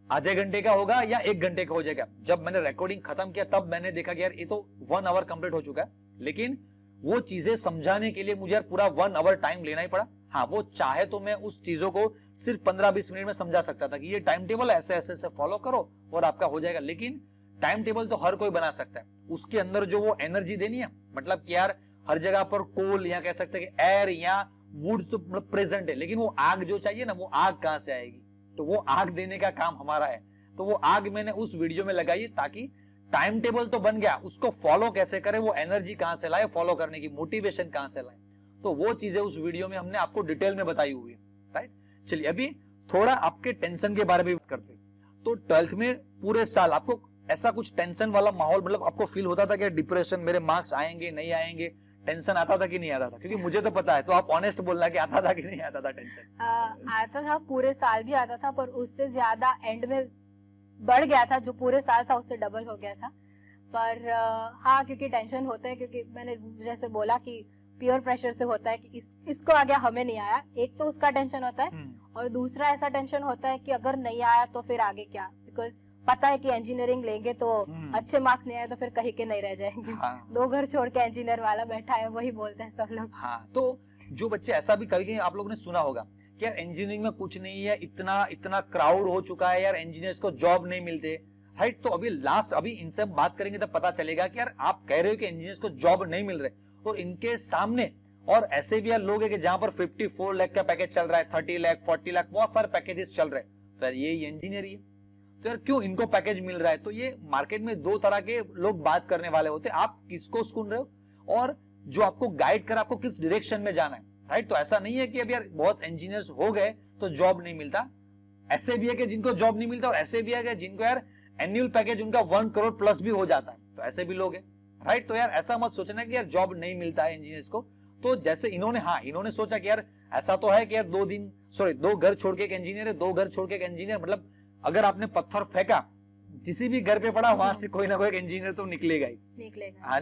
आधे घंटे का होगा या 1 घंटे का हो जाएगा। जब मैंने रिकॉर्डिंग खत्म किया तब मैंने देखा कि यार ये तो 1 आवर कंप्लीट हो चुका है, लेकिन वो चीजें समझाने के लिए मुझे यार पूरा 1 आवर टाइम लेना ही पड़ा। हाँ, वो चाहे तो मैं उस चीजों को सिर्फ 15-20 मिनट में समझा सकता था कि ये टाइम टेबल ऐसे ऐसे फॉलो करो और आपका हो जाएगा, लेकिन टाइम टेबल तो हर कोई बना सकता है। उसके अंदर जो वो एनर्जी देनी है, मतलब कि यार हर जगह पर कोल या कह सकते हैं कि एयर या वुड तो मतलब प्रेजेंट है, लेकिन वो आग जो चाहिए ना, वो आग कहां से आएगी। तो वो आग देने का काम हमारा है। तो वो आग मैंने उस वीडियो में लगाई ताकि टाइम टेबल तो बन गया, उसको फॉलो कैसे करें, वो एनर्जी कहां से लाए, फॉलो करने की मोटिवेशन कहां से लाए, तो वो चीजें उस वीडियो में हमने आपको डिटेल में बताई हुई है, राइट। चलिए अभी थोड़ा आपके टेंशन के बारे में बात करते हैं। तो 12th में पूरे साल आपको ऐसा कुछ टेंशन वाला माहौल, मतलब आपको फील होता था कि डिप्रेशन, मेरे मार्क्स आएंगे नहीं आएंगे, टेंशन आता था कि नहीं आता था? क्योंकि मुझे तो पता है, तो आप ऑनेस्ट बोलना कि आता था कि नहीं आता था टेंशन? आता था, पूरे साल भी आता था, पर उससे ज्यादा एंड में बढ़ गया था। जो पूरे साल था उससे डबल हो गया था। पर हाँ, क्योंकि टेंशन होता है, क्योंकि मैंने जैसे बोला कि प्योर प्रेशर से होता है कि इसको आ गया, हमें नहीं आया। एक तो उसका टेंशन होता है, और दूसरा ऐसा टेंशन होता है कि अगर नहीं आया तो फिर आगे क्या, बिकॉज पता है कि इंजीनियरिंग लेंगे तो अच्छे मार्क्स नहीं आए तो फिर कहीं के नहीं रह जाएंगे। हाँ। 2 घर छोड़ के इंजीनियर वाला बैठा है, वही बोलते हैं सब लोग। हाँ, तो जो बच्चे ऐसा भी कभी आप लोगों ने सुना होगा कि यार इंजीनियरिंग में कुछ नहीं है, इतना क्राउड हो चुका है यार, इंजीनियर्स को जॉब नहीं मिलते, राइट। तो अभी इनसे हम बात करेंगे तब पता चलेगा कि यार आप कह रहे हो कि इंजीनियर्स को जॉब नहीं मिल रहे, और इनके सामने और ऐसे भी यार लोग हैं कि जहां पर 54 लाख का पैकेज चल रहा है, 30 लाख, 40 लाख, बहुत सारे पैकेजेस चल रहे हैं। तो यार ये इंजीनियर ही है, तो यार क्यों इनको पैकेज मिल रहा है? तो ये मार्केट में 2 तरह के लोग बात करने वाले होते हैं। आप किसको सुन रहे हो, और जो आपको गाइड कर आपको किस डायरेक्शन में जाना है, राइट। तो ऐसा नहीं है कि अब यार बहुत इंजीनियर्स हो गए तो जॉब नहीं मिलता। ऐसे भी है कि जिनको जॉब नहीं मिलता, और ऐसे भी है कि जिनको यार एनुअल पैकेज उनका 1 करोड़ प्लस भी हो जाता है, तो ऐसे भी लोग हैं, राइट। तो यार ऐसा मत सोचना कि यार जॉब नहीं मिलता है इंजीनियर्स को। तो जैसे इन्होंने सोचा कि यार ऐसा तो है कि यार 2 घर छोड़ के एक इंजीनियर है, 2 घर छोड़ के एक इंजीनियर, मतलब अगर आपने पत्थर फेंका किसी भी घर पे पड़ा, वहां से कोई ना कोई एक इंजीनियर तो निकलेगा ही,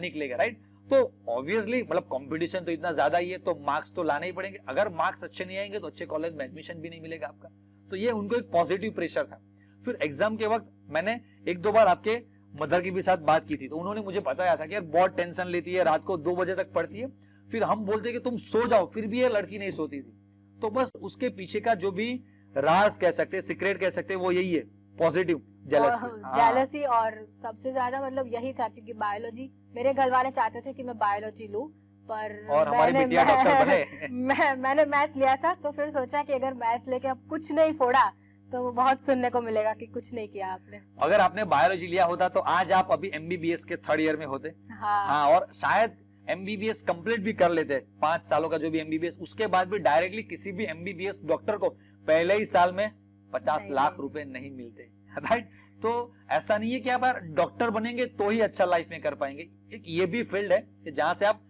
निकलेगा, राइट। तो ऑब्वियसली मतलब कंपटीशन तो इतना ज्यादा ही है, तो मार्क्स तो लाने ही पड़ेंगे। अगर मार्क्स अच्छे नहीं आएंगे तो अच्छे कॉलेज में एडमिशन भी नहीं मिलेगा आपका। तो ये उनको एक पॉजिटिव प्रेशर था। फिर एग्जाम के वक्त मैंने 1-2 बार आपके मदर की भी साथ बात की थी, तो उन्होंने मुझे बताया था कि यार बहुत टेंशन लेती है, रात को 2 बजे तक पढ़ती है, फिर हम बोलते कि तुम सो जाओ, फिर भी ये लड़की नहीं सोती थी। तो बस उसके पीछे का जो भी राज कह सकते हैं, सीक्रेट कह सकते हैं, वो यही है, पॉजिटिव जेलसी। और सबसे ज्यादा मतलब यही था, क्योंकि बायोलॉजी मेरे घर वाले चाहते थे कि मैं बायोलॉजी लूं, पर और हमारी बिटिया डॉक्टर बने। मैंने मैथ्स लिया था, तो फिर सोचा कि अगर मैथ्स लेके अब कुछ नहीं फोड़ा तो बहुत सुनने को मिलेगा कि कुछ नहीं किया आपने। अगर आपने बायोलॉजी लिया होता तो आज आप अभी MBBS के 3rd ईयर में होते। हाँ, और शायद MBBS कंप्लीट भी कर लेते, 5 सालों का जो भी MBBS, उसके बाद भी डायरेक्टली किसी भी MBBS डॉक्टर को पहले ही साल में 50 लाख रुपए नहीं मिलते, राइट। तो ऐसा नहीं है कि आप डॉक्टर बनेंगे तो ही अच्छा लाइफ में कर पाएंगे। एक ये भी फील्ड है कि जहां से आप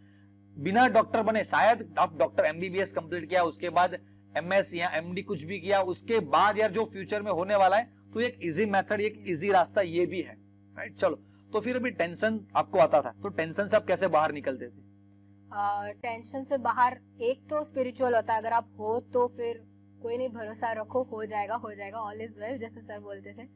बिना डॉक्टर बने, शायद आप डॉक्टर MBBS कंप्लीट किया, उसके बाद MS या MD कुछ भी किया, उसके बाद यार जो फ्यूचर में होने वाला है, तो एक इजी मेथड, एक इजी रास्ता ये भी है, राइट। चलो, तो फिर अभी टेंशन आपको आता था, तो टेंशन से आप कैसे बाहर निकलते थे? टेंशन से बाहर एक तो स्पिरिचुअल होता है, अगर आप हो तो फिर कोई नहीं, भरोसा रखो, हो जाएगा, ऑल इज वेल, जैसे सर बोलते थे।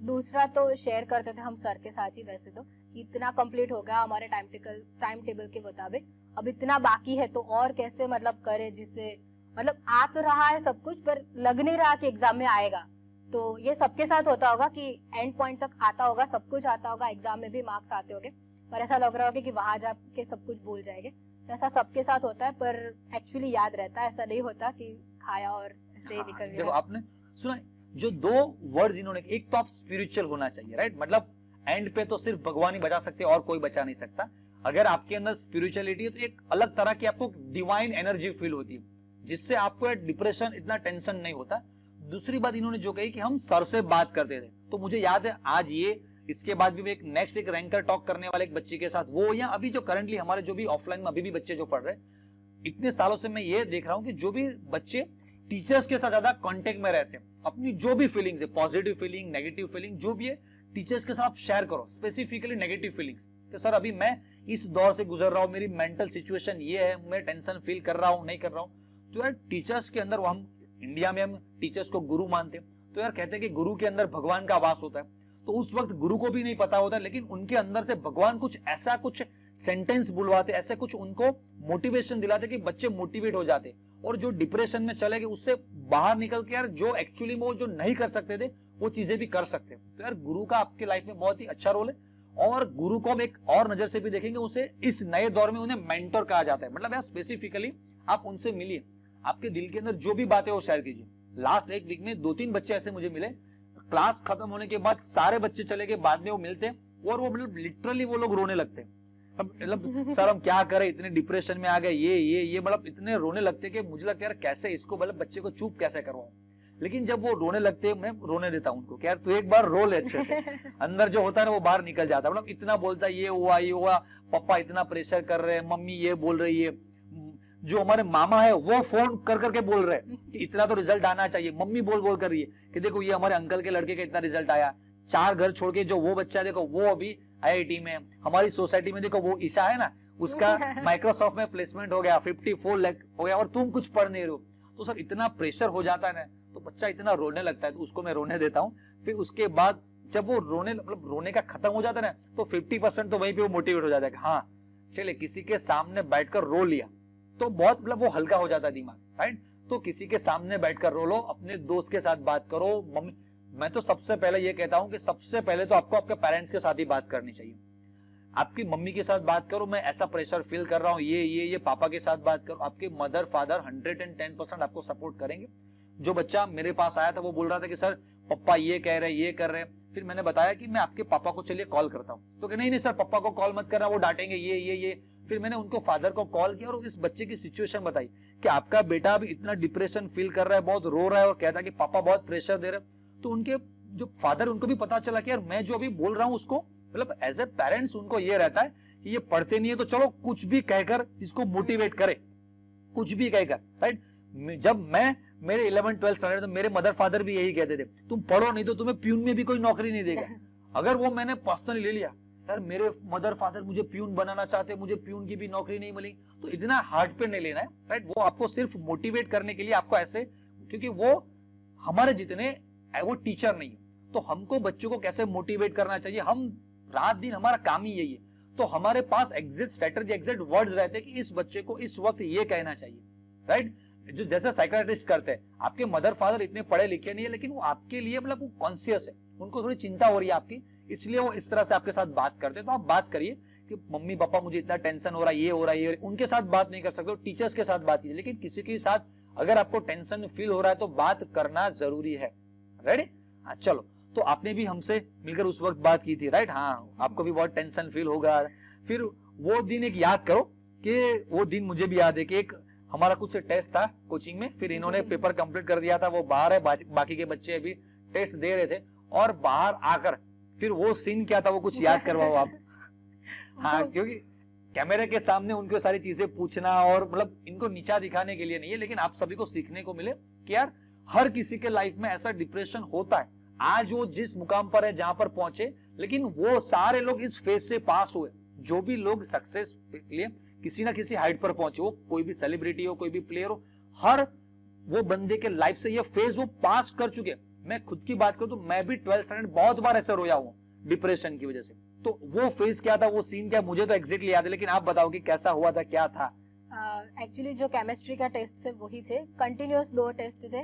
दूसरा तो शेयर करते थे हम सर के साथ ही, वैसे तो कि इतना कंप्लीट हो गया हमारे टाइम टेबल के मुताबिक, अब इतना बाकी है तो और कैसे मतलब करे, जिससे मतलब आ तो रहा है सब कुछ, पर लग नहीं रहा कि एग्जाम में आएगा। तो ये सबके साथ होता होगा कि एंड पॉइंट तक आता होगा, सब कुछ आता होगा, एग्जाम में भी मार्क्स आते होंगे, पर ऐसा लग रहा होगा कि वहां जाके सब कुछ भूल जाएंगे। तो ऐसा सबके साथ होता है, पर एक्चुअली याद रहता है, ऐसा नहीं होता कि खाया और ऐसे ही निकल गया। देखो, आपने सुना जो 2 वर्ड्स इन्होंने, एक तो आप स्पिरिचुअल होना चाहिए, राइट, मतलब एंड पे तो सिर्फ भगवान ही बचा सकते और कोई बचा नहीं सकता। अगर आपके अंदर स्पिरिचुअलिटी है तो एक अलग तरह की आपको डिवाइन एनर्जी फील होती है, जिससे आपको डिप्रेशन, इतना टेंशन नहीं होता। दूसरी बात इन्होंने जो कही कि हम सर से बात करते थे, तो मुझे याद है आज ये, इसके बाद भी एक नेक्स्ट एक रैंकर टॉक करने वाले एक बच्चे के साथ, वो या अभी जो करंटली हमारे जो भी ऑफलाइन में अभी भी बच्चे जो पढ़ रहे हैं, इतने सालों से मैं ये देख रहा हूं कि जो भी बच्चे टीचर्स के साथ ज्यादा कांटेक्ट में रहते हैं, अपनी जो भी फीलिंग्स है, पॉजिटिव फीलिंग, नेगेटिव फीलिंग, जो भी है टीचर्स के साथ शेयर करो, स्पेसिफिकली नेगेटिव फीलिंग्स कि सर अभी मैं इस दौर से गुजर रहा हूँ, मेरी मेंटल सिचुएशन ये है, मैं टेंशन फील कर रहा हूँ नहीं कर रहा हूँ। तो यार टीचर्स के अंदर, हम इंडिया में हम टीचर्स को गुरु मानते हैं, तो यार कहते हैं कि गुरु के अंदर भगवान का वास होता है। तो उस वक्त गुरु को भी नहीं पता होता, लेकिन उनके अंदर से भगवान कुछ ऐसा कुछ सेंटेंस बुलवाते, ऐसे कुछ उनको मोटिवेशन दिलाते कि बच्चे मोटिवेट हो जाते और जो डिप्रेशन में चले गए उससे बाहर निकल के यार जो एक्चुअली वो जो नहीं कर सकते थे वो चीजें भी कर सकते। तो यार गुरु का आपके लाइफ में बहुत ही अच्छा रोल है। और गुरु को हम एक और नजर से भी देखेंगे, उसे इस नए दौर में उन्हें मेंटर कहा जाता है। मतलब यार स्पेसिफिकली आप उनसे मिलिए, आपके दिल के अंदर जो भी बातें वो शेयर कीजिए। लास्ट एक वीक में 2-3 बच्चे ऐसे मुझे मिले, क्लास खत्म होने के बाद सारे बच्चे चले गए, बाद में वो मिलते और वो मतलब लिटरली वो लोग रोने लगते। मतलब सर हम क्या करें, इतने डिप्रेशन में आ गए, ये मतलब इतने रोने लगते कि मुझे लगता है यार कैसे इसको मतलब बच्चे को चुप कैसे करवाऊं। लेकिन जब वो रोने लगते मैं रोने देता हूं उनको कि यार तू एक बार रो ले अच्छे से। अंदर जो होता है ना वो बाहर निकल जाता है। मतलब इतना बोलता है ये हुआ, पापा इतना प्रेशर कर रहे हैं, मम्मी ये बोल रही है, जो हमारे मामा है वो फोन कर करके बोल रहे हैं कि इतना तो रिजल्ट आना चाहिए, मम्मी बोल कर रही है कि देखो ये हमारे अंकल के लड़के का इतना रिजल्ट आया। 4 घर छोड़ के जो वो बच्चा देखो वो अभी IIT में, हमारी सोसाइटी में देखो वो ईशा है ना उसका माइक्रोसॉफ्ट में प्लेसमेंट हो गया, 54 लाख हो गया और तुम कुछ पढ़ नहीं रहे हो। तो सर इतना प्रेशर हो जाता है ना, तो बच्चा इतना रोने लगता है, तो उसको मैं रोने देता हूँ। फिर उसके बाद जब वो रोने का खत्म हो जाता है ना, तो 50% तो वहीं पे वो मोटिवेट हो जाता है कि हाँ चले किसी के सामने बैठकर रो लिया तो बहुत मतलब वो हल्का हो जाता है दिमाग, राइट। तो किसी के सामने बैठकर रो लो, अपने दोस्त के साथ बात करो। मम्मी, मैं तो सबसे पहले ये कहता हूं कि सबसे पहले तो आपको आपके पेरेंट्स के साथ ही बात करनी चाहिए। आपकी मम्मी के साथ बात करो, मैं ऐसा प्रेशर फील कर रहा हूँ, ये पापा के साथ बात करो। आपके मदर फादर 110% आपको सपोर्ट करेंगे। जो बच्चा मेरे पास आया था वो बोल रहा था कि सर पापा ये कह रहे हैं, ये कर रहे हैं। फिर मैंने बताया कि मैं आपके पापा को चलिए कॉल करता हूँ, तो कि नहीं सर पापा को कॉल मत करना, वो डांटेंगे, ये। फिर मैंने उनको फादर को कॉल किया और इस बच्चे की सिचुएशन बताई कि आपका बेटा अभी इतना डिप्रेशन फील कर रहा है, बहुत रो रहा है और कहता है कि पापा बहुत प्रेशर दे रहे हैं। तो उनके जो फादर, उनको भी पता चला कि यार मैं जो अभी बोल रहा हूँ उसको, मतलब एज ए पेरेंट्स उनको ये रहता है कि ये पढ़ते नहीं है तो चलो कुछ भी कहकर इसको मोटिवेट करे, कुछ भी कहकर, राइट। जब मैं मेरे 11-12 स्टैंडर्ड तो मेरे मदर फादर भी यही कहते थे, तुम पढ़ो नहीं तो तुम्हें प्यून में भी कोई नौकरी नहीं देगा। अगर वो मैंने पर्सनली ले लिया, यार मेरे मदर फादर मुझे प्यून बनाना चाहते, मुझे प्यून की भी नौकरी नहीं मिली, तो इतना हार्ड पे नहीं लेना है, राइट। वो आपको सिर्फ मोटिवेट करने के लिए आपको ऐसे, क्योंकि वो हमारे जितने वो टीचर नहीं है, तो हमको बच्चों को कैसे मोटिवेट करना चाहिए, हम रात दिन हमारा काम ही यही है। तो हमारे पास एग्जिट स्ट्रेटजी, एग्जिट वर्ड्स रहते हैं कि इस बच्चे को इस वक्त ये कहना चाहिए, राइट। जो जैसे साइकियाट्रिस्ट करते हैं, आपके मदर फादर इतने पढ़े लिखे नहीं है, लेकिन वो आपके लिए मतलब वो कॉन्शियस है, उनको थोड़ी चिंता हो रही है आपकी, इसलिए वो इस तरह से आपके साथ बात करते हैं। तो आप बात करिए कि मम्मी पापा मुझे इतना टेंशन हो रहा है, ये हो रहा है, ये। उनके साथ बात नहीं कर सकते, टीचर्स के साथ बात कीजिए, लेकिन किसी के साथ अगर आपको टेंशन फील हो रहा है तो बात करना जरूरी है, रेडी। हाँ चलो, तो आपने भी हमसे मिलकर उस वक्त बात की थी, राइट। हाँ आपको भी बहुत टेंशन फील होगा। फिर वो दिन एक याद करो कि वो दिन मुझे भी याद है कि एक हमारा कुछ टेस्ट था कोचिंग में, फिर इन्होंने पेपर कंप्लीट कर दिया था, वो बाहर है, बाकी के बच्चे अभी टेस्ट दे रहे थे, और बाहर आकर फिर वो सीन क्या था वो कुछ याद करवाओ आप। हाँ, क्योंकि कैमरे के सामने उनको सारी चीजें पूछना और मतलब इनको नीचा दिखाने के लिए नहीं है, लेकिन आप सभी को सीखने को मिले कि यार हर किसी के लाइफ में ऐसा डिप्रेशन होता है। आज वो जिस मुकाम पर है, जहां पर पहुंचे, लेकिन वो सारे लोग इस फेज से पास हुए। जो भी लोग सक्सेस के लिए किसी ना किसी हाइट पर पहुंचे, वो कोई भी सेलिब्रिटी हो, कोई भी प्लेयर हो, हर वो बंदे के लाइफ से ये फेज वो पास कर चुके। मैं खुद की बात करूं तो मैं भी 12th स्टैंडर्ड बहुत बार ऐसे रोया हूं डिप्रेशन की वजह से। तो वो फेज क्या था, वो सीन क्या, मुझे तो एग्जैक्टली याद है, लेकिन आप बताओ कि कैसा हुआ था, क्या था। एक्चुअली जो केमिस्ट्री का टेस्ट थे वही थे, कंटिन्यूअस 2 टेस्ट थे,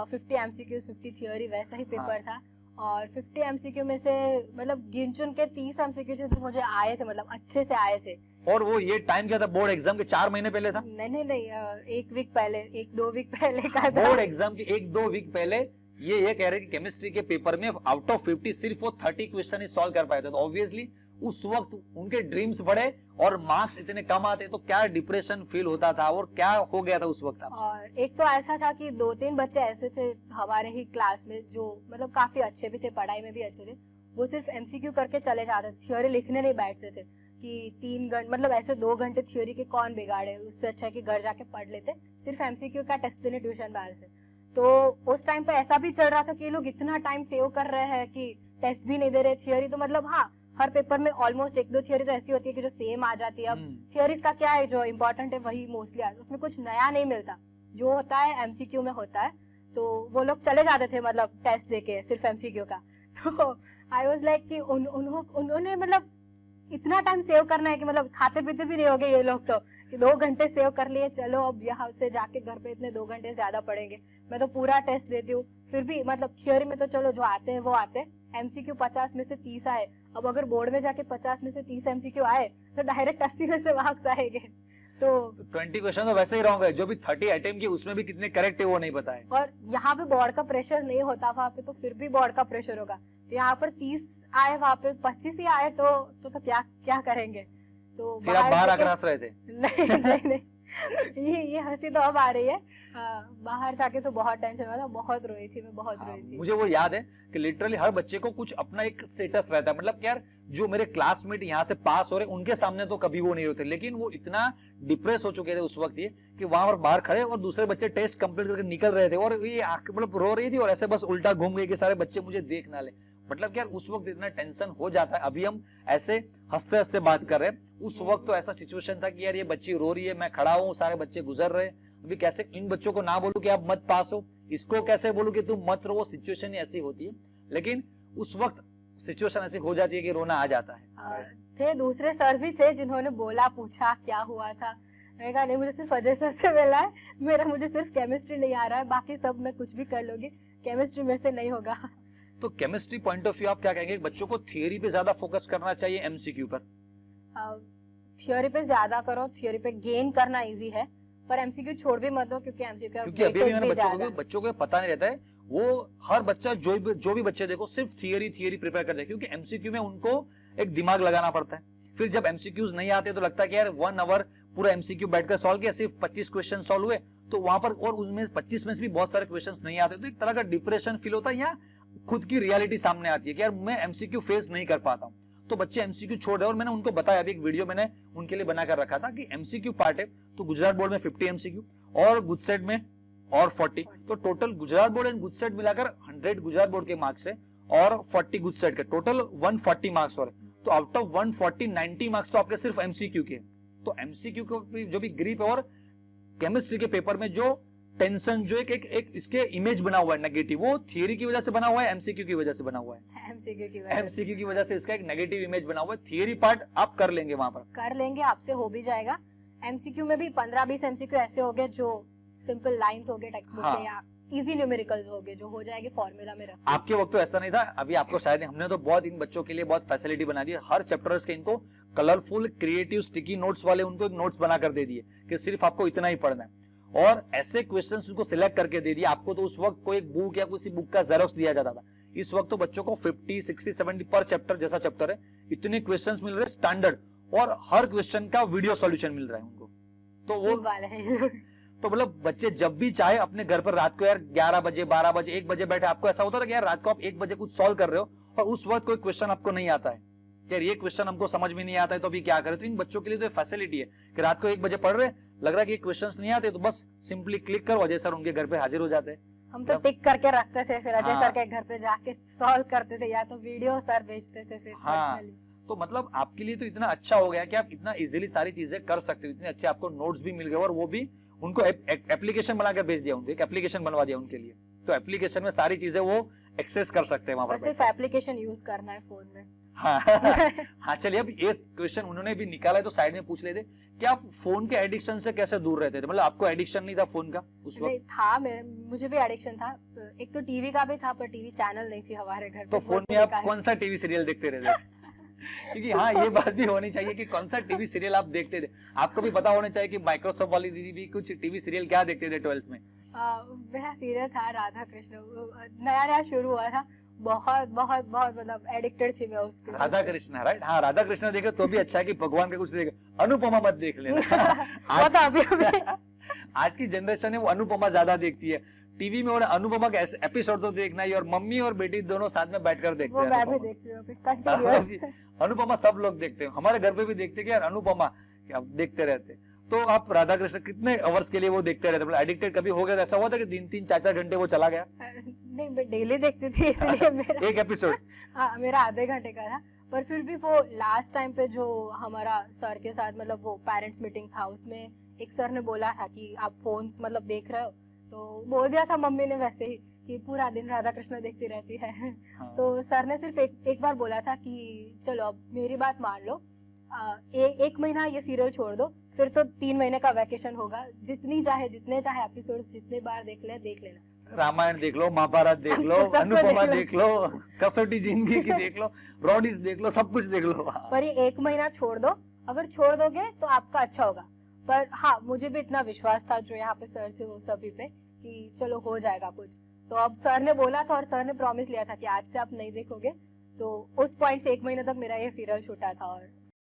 50 एमसीक्यूज 50 थ्योरी, वैसा ही पेपर था। और 50 एमसीक्यू में से मतलब गिन चुन के 30 एमसीक्यू जो मुझे आए थे, मतलब अच्छे से आए थे। और वो ये टाइम क्या था, बोर्ड एग्जाम के 4 महीने पहले था? नहीं, 1 वीक पहले, 1-2 वीक पहले का था। बोर्ड एग्जाम के 1-2 वीक पहले ये कह रहे कि केमिस्ट्री के पेपर में आउट ऑफ 50 सिर्फ वो 30 क्वेश्चन ही सॉल्व कर पाए थे। तो ऑब्वियसली उस वक्त उनके ड्रीम्स बढ़े और मार्क्स इतने कम आते, तो क्या डिप्रेशन फील होता था और क्या हो गया था उस वक्त आप? और एक तो ऐसा था कि 2-3 बच्चे ऐसे थे हमारे ही क्लास में जो मतलब काफी अच्छे भी थे, पढ़ाई में भी अच्छे थे, वो सिर्फ एमसीक्यू करके चले जाते थे, थ्योरी लिखने नहीं बैठते थे कि 3 घंटे मतलब ऐसे 2 घंटे थ्योरी के कौन बिगाड़े, उससे अच्छा है कि घर जाके पढ़ लेते, सिर्फ एमसीक्यू का टेस्ट देने ट्यूशन में आते थे। तो उस टाइम पे ऐसा भी चल रहा था कि ये लोग इतना टाइम सेव कर रहे हैं कि टेस्ट भी नहीं दे रहे, थियरी तो मतलब हाँ हर पेपर में ऑलमोस्ट एक दो थियोरी तो ऐसी होती है कि जो सेम आ जाती है। अब थियोरीज का क्या है, जो इम्पोर्टेंट है वही मोस्टली आता है, उसमें कुछ नया नहीं मिलता। जो होता है एमसीक्यू में होता है, तो वो लोग चले जाते थे मतलब टेस्ट देके सिर्फ एमसीक्यू का। तो आई वाज लाइक कि उन्होंने मतलब इतना टाइम सेव करना है कि मतलब खाते पीते भी नहीं होंगे ये लोग, तो कि 2 घंटे सेव कर लिए, चलो अब यहाँ से जाके घर पे इतने 2 घंटे ज्यादा पढ़ेंगे। मैं तो पूरा टेस्ट देती हूँ, फिर भी मतलब थियोरी में तो चलो जो आते हैं वो आते हैं। एमसीक्यू 50 में से 30 आए, अब अगर बोर्ड में जाके 50 में से 30 एमसीक्यू आए तो डायरेक्ट 80 में से मार्क्स आएंगे। तो 20 क्वेश्चन तो वैसे ही रॉन्ग है, जो भी 30 अटेम्प्ट किए उसमें भी कितने करेक्ट है वो नहीं पता है। और यहाँ पे बोर्ड का प्रेशर नहीं होता, वहाँ पे तो फिर भी बोर्ड का प्रेशर होगा। तो यहाँ पर 30 आए, वहाँ पे 25 ही आए, तो क्या क्या करेंगे। तो फिर आप बाहर आकर हंस रहे थे? नहीं ये हंसी तो अब आ रही है। बाहर जाके तो बहुत टेंशन हुआ था, बहुत रोई थी मैं, बहुत रोई थी। मुझे वो याद है कि लिटरली हर बच्चे को कुछ अपना एक स्टेटस रहता है, मतलब यार जो मेरे क्लासमेट यहाँ से पास हो रहे उनके सामने तो कभी वो नहीं होते, लेकिन वो इतना डिप्रेस हो चुके थे उस वक्त ये कि वहां पर बाहर खड़े और दूसरे बच्चे टेस्ट कंप्लीट करके निकल रहे थे और ये मतलब रो रही थी और ऐसे बस उल्टा घूम गई कि सारे बच्चे मुझे देख ना ले। मतलब यार उस वक्त इतना टेंशन हो जाता है। अभी हम ऐसे हंसते हंसते बात कर रहे हैं, उस वक्त तो ऐसा सिचुएशन था कि यार ये बच्ची रो रही है, मैं खड़ा हूँ, सारे बच्चे गुजर रहे। अभी कैसे इन बच्चों को ना बोलूं कि आप मत पास हो, इसको कैसे बोलूं कि तुम मत रो। सिचुएशन ऐसी होती है, लेकिन उस वक्त सिचुएशन ऐसी हो जाती है कि रोना आ जाता है। थे दूसरे सर भी थे जिन्होंने बोला, पूछा क्या हुआ था। मैंने कहा नहीं, मुझे सिर्फ अजय सर से मिला है, मुझे सिर्फ केमिस्ट्री नहीं आ रहा है, बाकी सब मैं कुछ भी कर लूंगी, केमिस्ट्री मेरे से नहीं होगा। तो केमिस्ट्री पॉइंट ऑफ व्यू आप क्या कहेंगे, बच्चों को थियरी पे ज्यादा फोकस करना चाहिए एमसीक्यू पर? थियोरी पे ज्यादा करो, थियोरी पे गेन करना इजी है, पर एमसीक्यू छोड़ भी मत दो, क्योंकि एमसीक्यू क्योंकि अभी भी मैंने बच्चों को पता नहीं रहता है। वो हर बच्चा जो भी बच्चे देखो सिर्फ थियरी प्रिपेयर करते हैं, क्योंकि एमसीक्यू में उनको एक दिमाग लगाना पड़ता है। फिर जब एमसीक्यूज नहीं आते तो लगता है कि यार 1 आवर पूरा एमसीक्यू बैठकर सॉल्व किया, सिर्फ 25 क्वेश्चन सॉल्व हुए, तो वहां पर और उसमें 25 में से भी बहुत सारे क्वेश्चंस नहीं आते, तो एक तरह का डिप्रेशन फील होता है। या खुद की रियलिटी सामने आती है कि यार मैं एमसीक्यू फेस नहीं कर पाता हूं, तो बच्चे एमसीक्यू छोड़ रहे हैं। और मैंने उनको बताया, अभी एक वीडियो मैंने उनके लिए बनाकर रखा था कि एमसीक्यू पार्ट है तो गुजरात बोर्ड में 50 एमसीक्यू और गुजसेट में और 40, तो टोटल गुजरात बोर्ड एंड गुजसेट मिलाकर 100 गुजरात बोर्ड के मार्क्स है और 40 गुजसेट के, टोटल 140 मार्क्स हो रहे। तो आउट ऑफ 140 90 मार्क्स तो आपके सिर्फ एमसीक्यू के। तो एमसीक्यू को जो भी ग्रिप है, और केमिस्ट्री के पेपर में जो टेंशन, जो एक इसके इमेज बना हुआ है नेगेटिव, वो थियरी की वजह से बना हुआ है, एमसीक्यू की वजह से बना हुआ है। एमसीक्यू की वजह से इसका एक नेगेटिव इमेज बना हुआ है। थियरी पार्ट आप कर लेंगे, वहां पर कर लेंगे, आपसे हो भी जाएगा। एमसीक्यू में भी 15-20 एमसीक्यू ऐसे हो गए जो सिंपल लाइंस हो गए टेक्स्ट बुक में, या इजी न्यूमेरिकल्स हो गए जो हो जाएंगे फॉर्मूला में रख। आपके वक्त तो ऐसा नहीं था, अभी आपको शायद हमने तो बहुत इन बच्चों के लिए बहुत फैसिलिटी बना दी है। हर चैप्टर्स के इनको कलरफुल क्रिएटिव स्टिकी नोट्स वाले उनको एक नोट्स बनाकर दे दिए कि सिर्फ आपको इतना ही पढ़ना है, और ऐसे क्वेश्चंस उनको सिलेक्ट करके दे दिए। आपको तो उस वक्त कोई एक बुक या किसी बुक का जेरोक्स दिया जाता था, इस वक्त तो बच्चों को 50, 60, 70 पर चैप्टर, जैसा चैप्टर है इतने क्वेश्चंस मिल रहे हैं स्टैंडर्ड, और हर क्वेश्चन का वीडियो सॉल्यूशन मिल रहा है उनको। तो वो तो मतलब बच्चे जब भी चाहे अपने घर पर रात को यार 11 बजे 12 बजे 1 बजे बैठे, आपको ऐसा होता था कि यार रात को आप 1 बजे कुछ सॉल्व कर रहे हो और उस वक्त कोई क्वेश्चन आपको नहीं आता है, यार ये क्वेश्चन हमको समझ में नहीं आता है तो अभी क्या करें। तो इन बच्चों के लिए तो फैसिलिटी है कि रात को 1 बजे पढ़ रहे, लग रहा है कि क्वेश्चंस नहीं आते, तो बस सिंपली क्लिक करो, अजय सर उनके घर पे हाजिर हो जाते हैं। हम तो टिक करके रखते थे, फिर अजय सर के घर पे जाके सॉल्व करते थे, या तो वीडियो सर भेजते थे फिर पर्सनली। तो मतलब आपके लिए तो इतना अच्छा हो गया कि आप इतना इजीली सारी चीजें कर सकते हो, इतने अच्छे आपको नोट्स भी मिल गए, और वो भी उनको एप्लीकेशन बनाकर भेज दिया, उनको एक एप्लीकेशन बनवा दिया उनके लिए, तो एप्लीकेशन में सारी चीजें वो एक्सेस कर सकते हैं वहां पर। सिर्फ एप्लीकेशन यूज करना है फोन में। हाँ चलिए, अब ये क्वेश्चन उन्होंने भी निकाला है तो साइड में पूछ लेते कि आप फोन के एडिक्शन से कैसे दूर रहते थे? मतलब आपको एडिक्शन नहीं था फोन का उस वक्त? नहीं था, मुझे भी एडिक्शन था। एक तो टीवी का भी था, पर टीवी चैनल नहीं थी हमारे घर पे। तो फोन में आप कौन सा टीवी सीरियल देखते रहते थे? क्योंकि हाँ ये बात भी होनी चाहिए कि कौन सा टीवी सीरियल आप देखते थे। आपको भी पता होना चाहिए कि माइक्रोसॉफ्ट वाली दीदी भी कुछ टीवी सीरियल क्या देखते थे 12th में? मेरा सीरियल था राधा कृष्ण, नया शुरू हुआ था, बहुत बहुत बहुत मतलब एडिक्टेड थी मैं उसके। राधा कृष्ण, राइट? हाँ राधा कृष्ण देखे तो भी अच्छा है कि भगवान का कुछ देखे। अनुपमा मत देख लेना। आज की जनरेशन है वो अनुपमा ज्यादा देखती है टीवी में, और अनुपमा का एपिसोड तो देखना ही, और मम्मी और बेटी दोनों साथ में बैठकर देखते हैं। मैं भी देखती हूँ अनुपमा, सब लोग देखते हैं, हमारे घर पे भी देखते हैं यार अनुपमा देखते रहते। तो आप राधा कृष्ण कितने आवर्स के लिए वो देखते रहते? मतलब एडिक्टेड कभी हो गया? ऐसा हुआ था कि 3-3, 4-4 घंटे वो चला गया? नहीं, मैं डेली देखती थी इसलिए मेरा एक एपिसोड हाँ मेरा आधे घंटे का था, पर फिर भी वो लास्ट टाइम पे जो हमारा सर के साथ मतलब वो पेरेंट्स मीटिंग था, उसमें एक सर ने बोला था कि आप फोन्स मतलब देख रहे हो, तो बोल दिया था मम्मी ने वैसे ही कि पूरा दिन राधा कृष्ण देखती रहती है। हाँ। तो सर ने सिर्फ एक बार बोला था कि चलो अब मेरी बात मान लो, एक महीना ये सीरियल छोड़ दो, फिर तो 3 महीने का वैकेशन होगा, जितने चाहे एपिसोड जितने बार देख लेना। रामायण देख लो, महाभारत देख लो, सबको अनुपमा देख देख लो, कसौटी जिंदगी की देख लो, रॉडीज देख लो, सब कुछ देख लो। पर ये 1 महीना छोड़ दो, अगर छोड़ दोगे तो आपका अच्छा होगा। पर हाँ, मुझे भी इतना विश्वास था जो यहाँ पे सर थे वो सभी पे कि चलो हो जाएगा कुछ। तो अब सर ने बोला था और सर ने प्रॉमिस लिया था कि आज से आप नहीं देखोगे, तो उस पॉइंट से 1 महीने तक मेरा ये सीरियल छूटा था और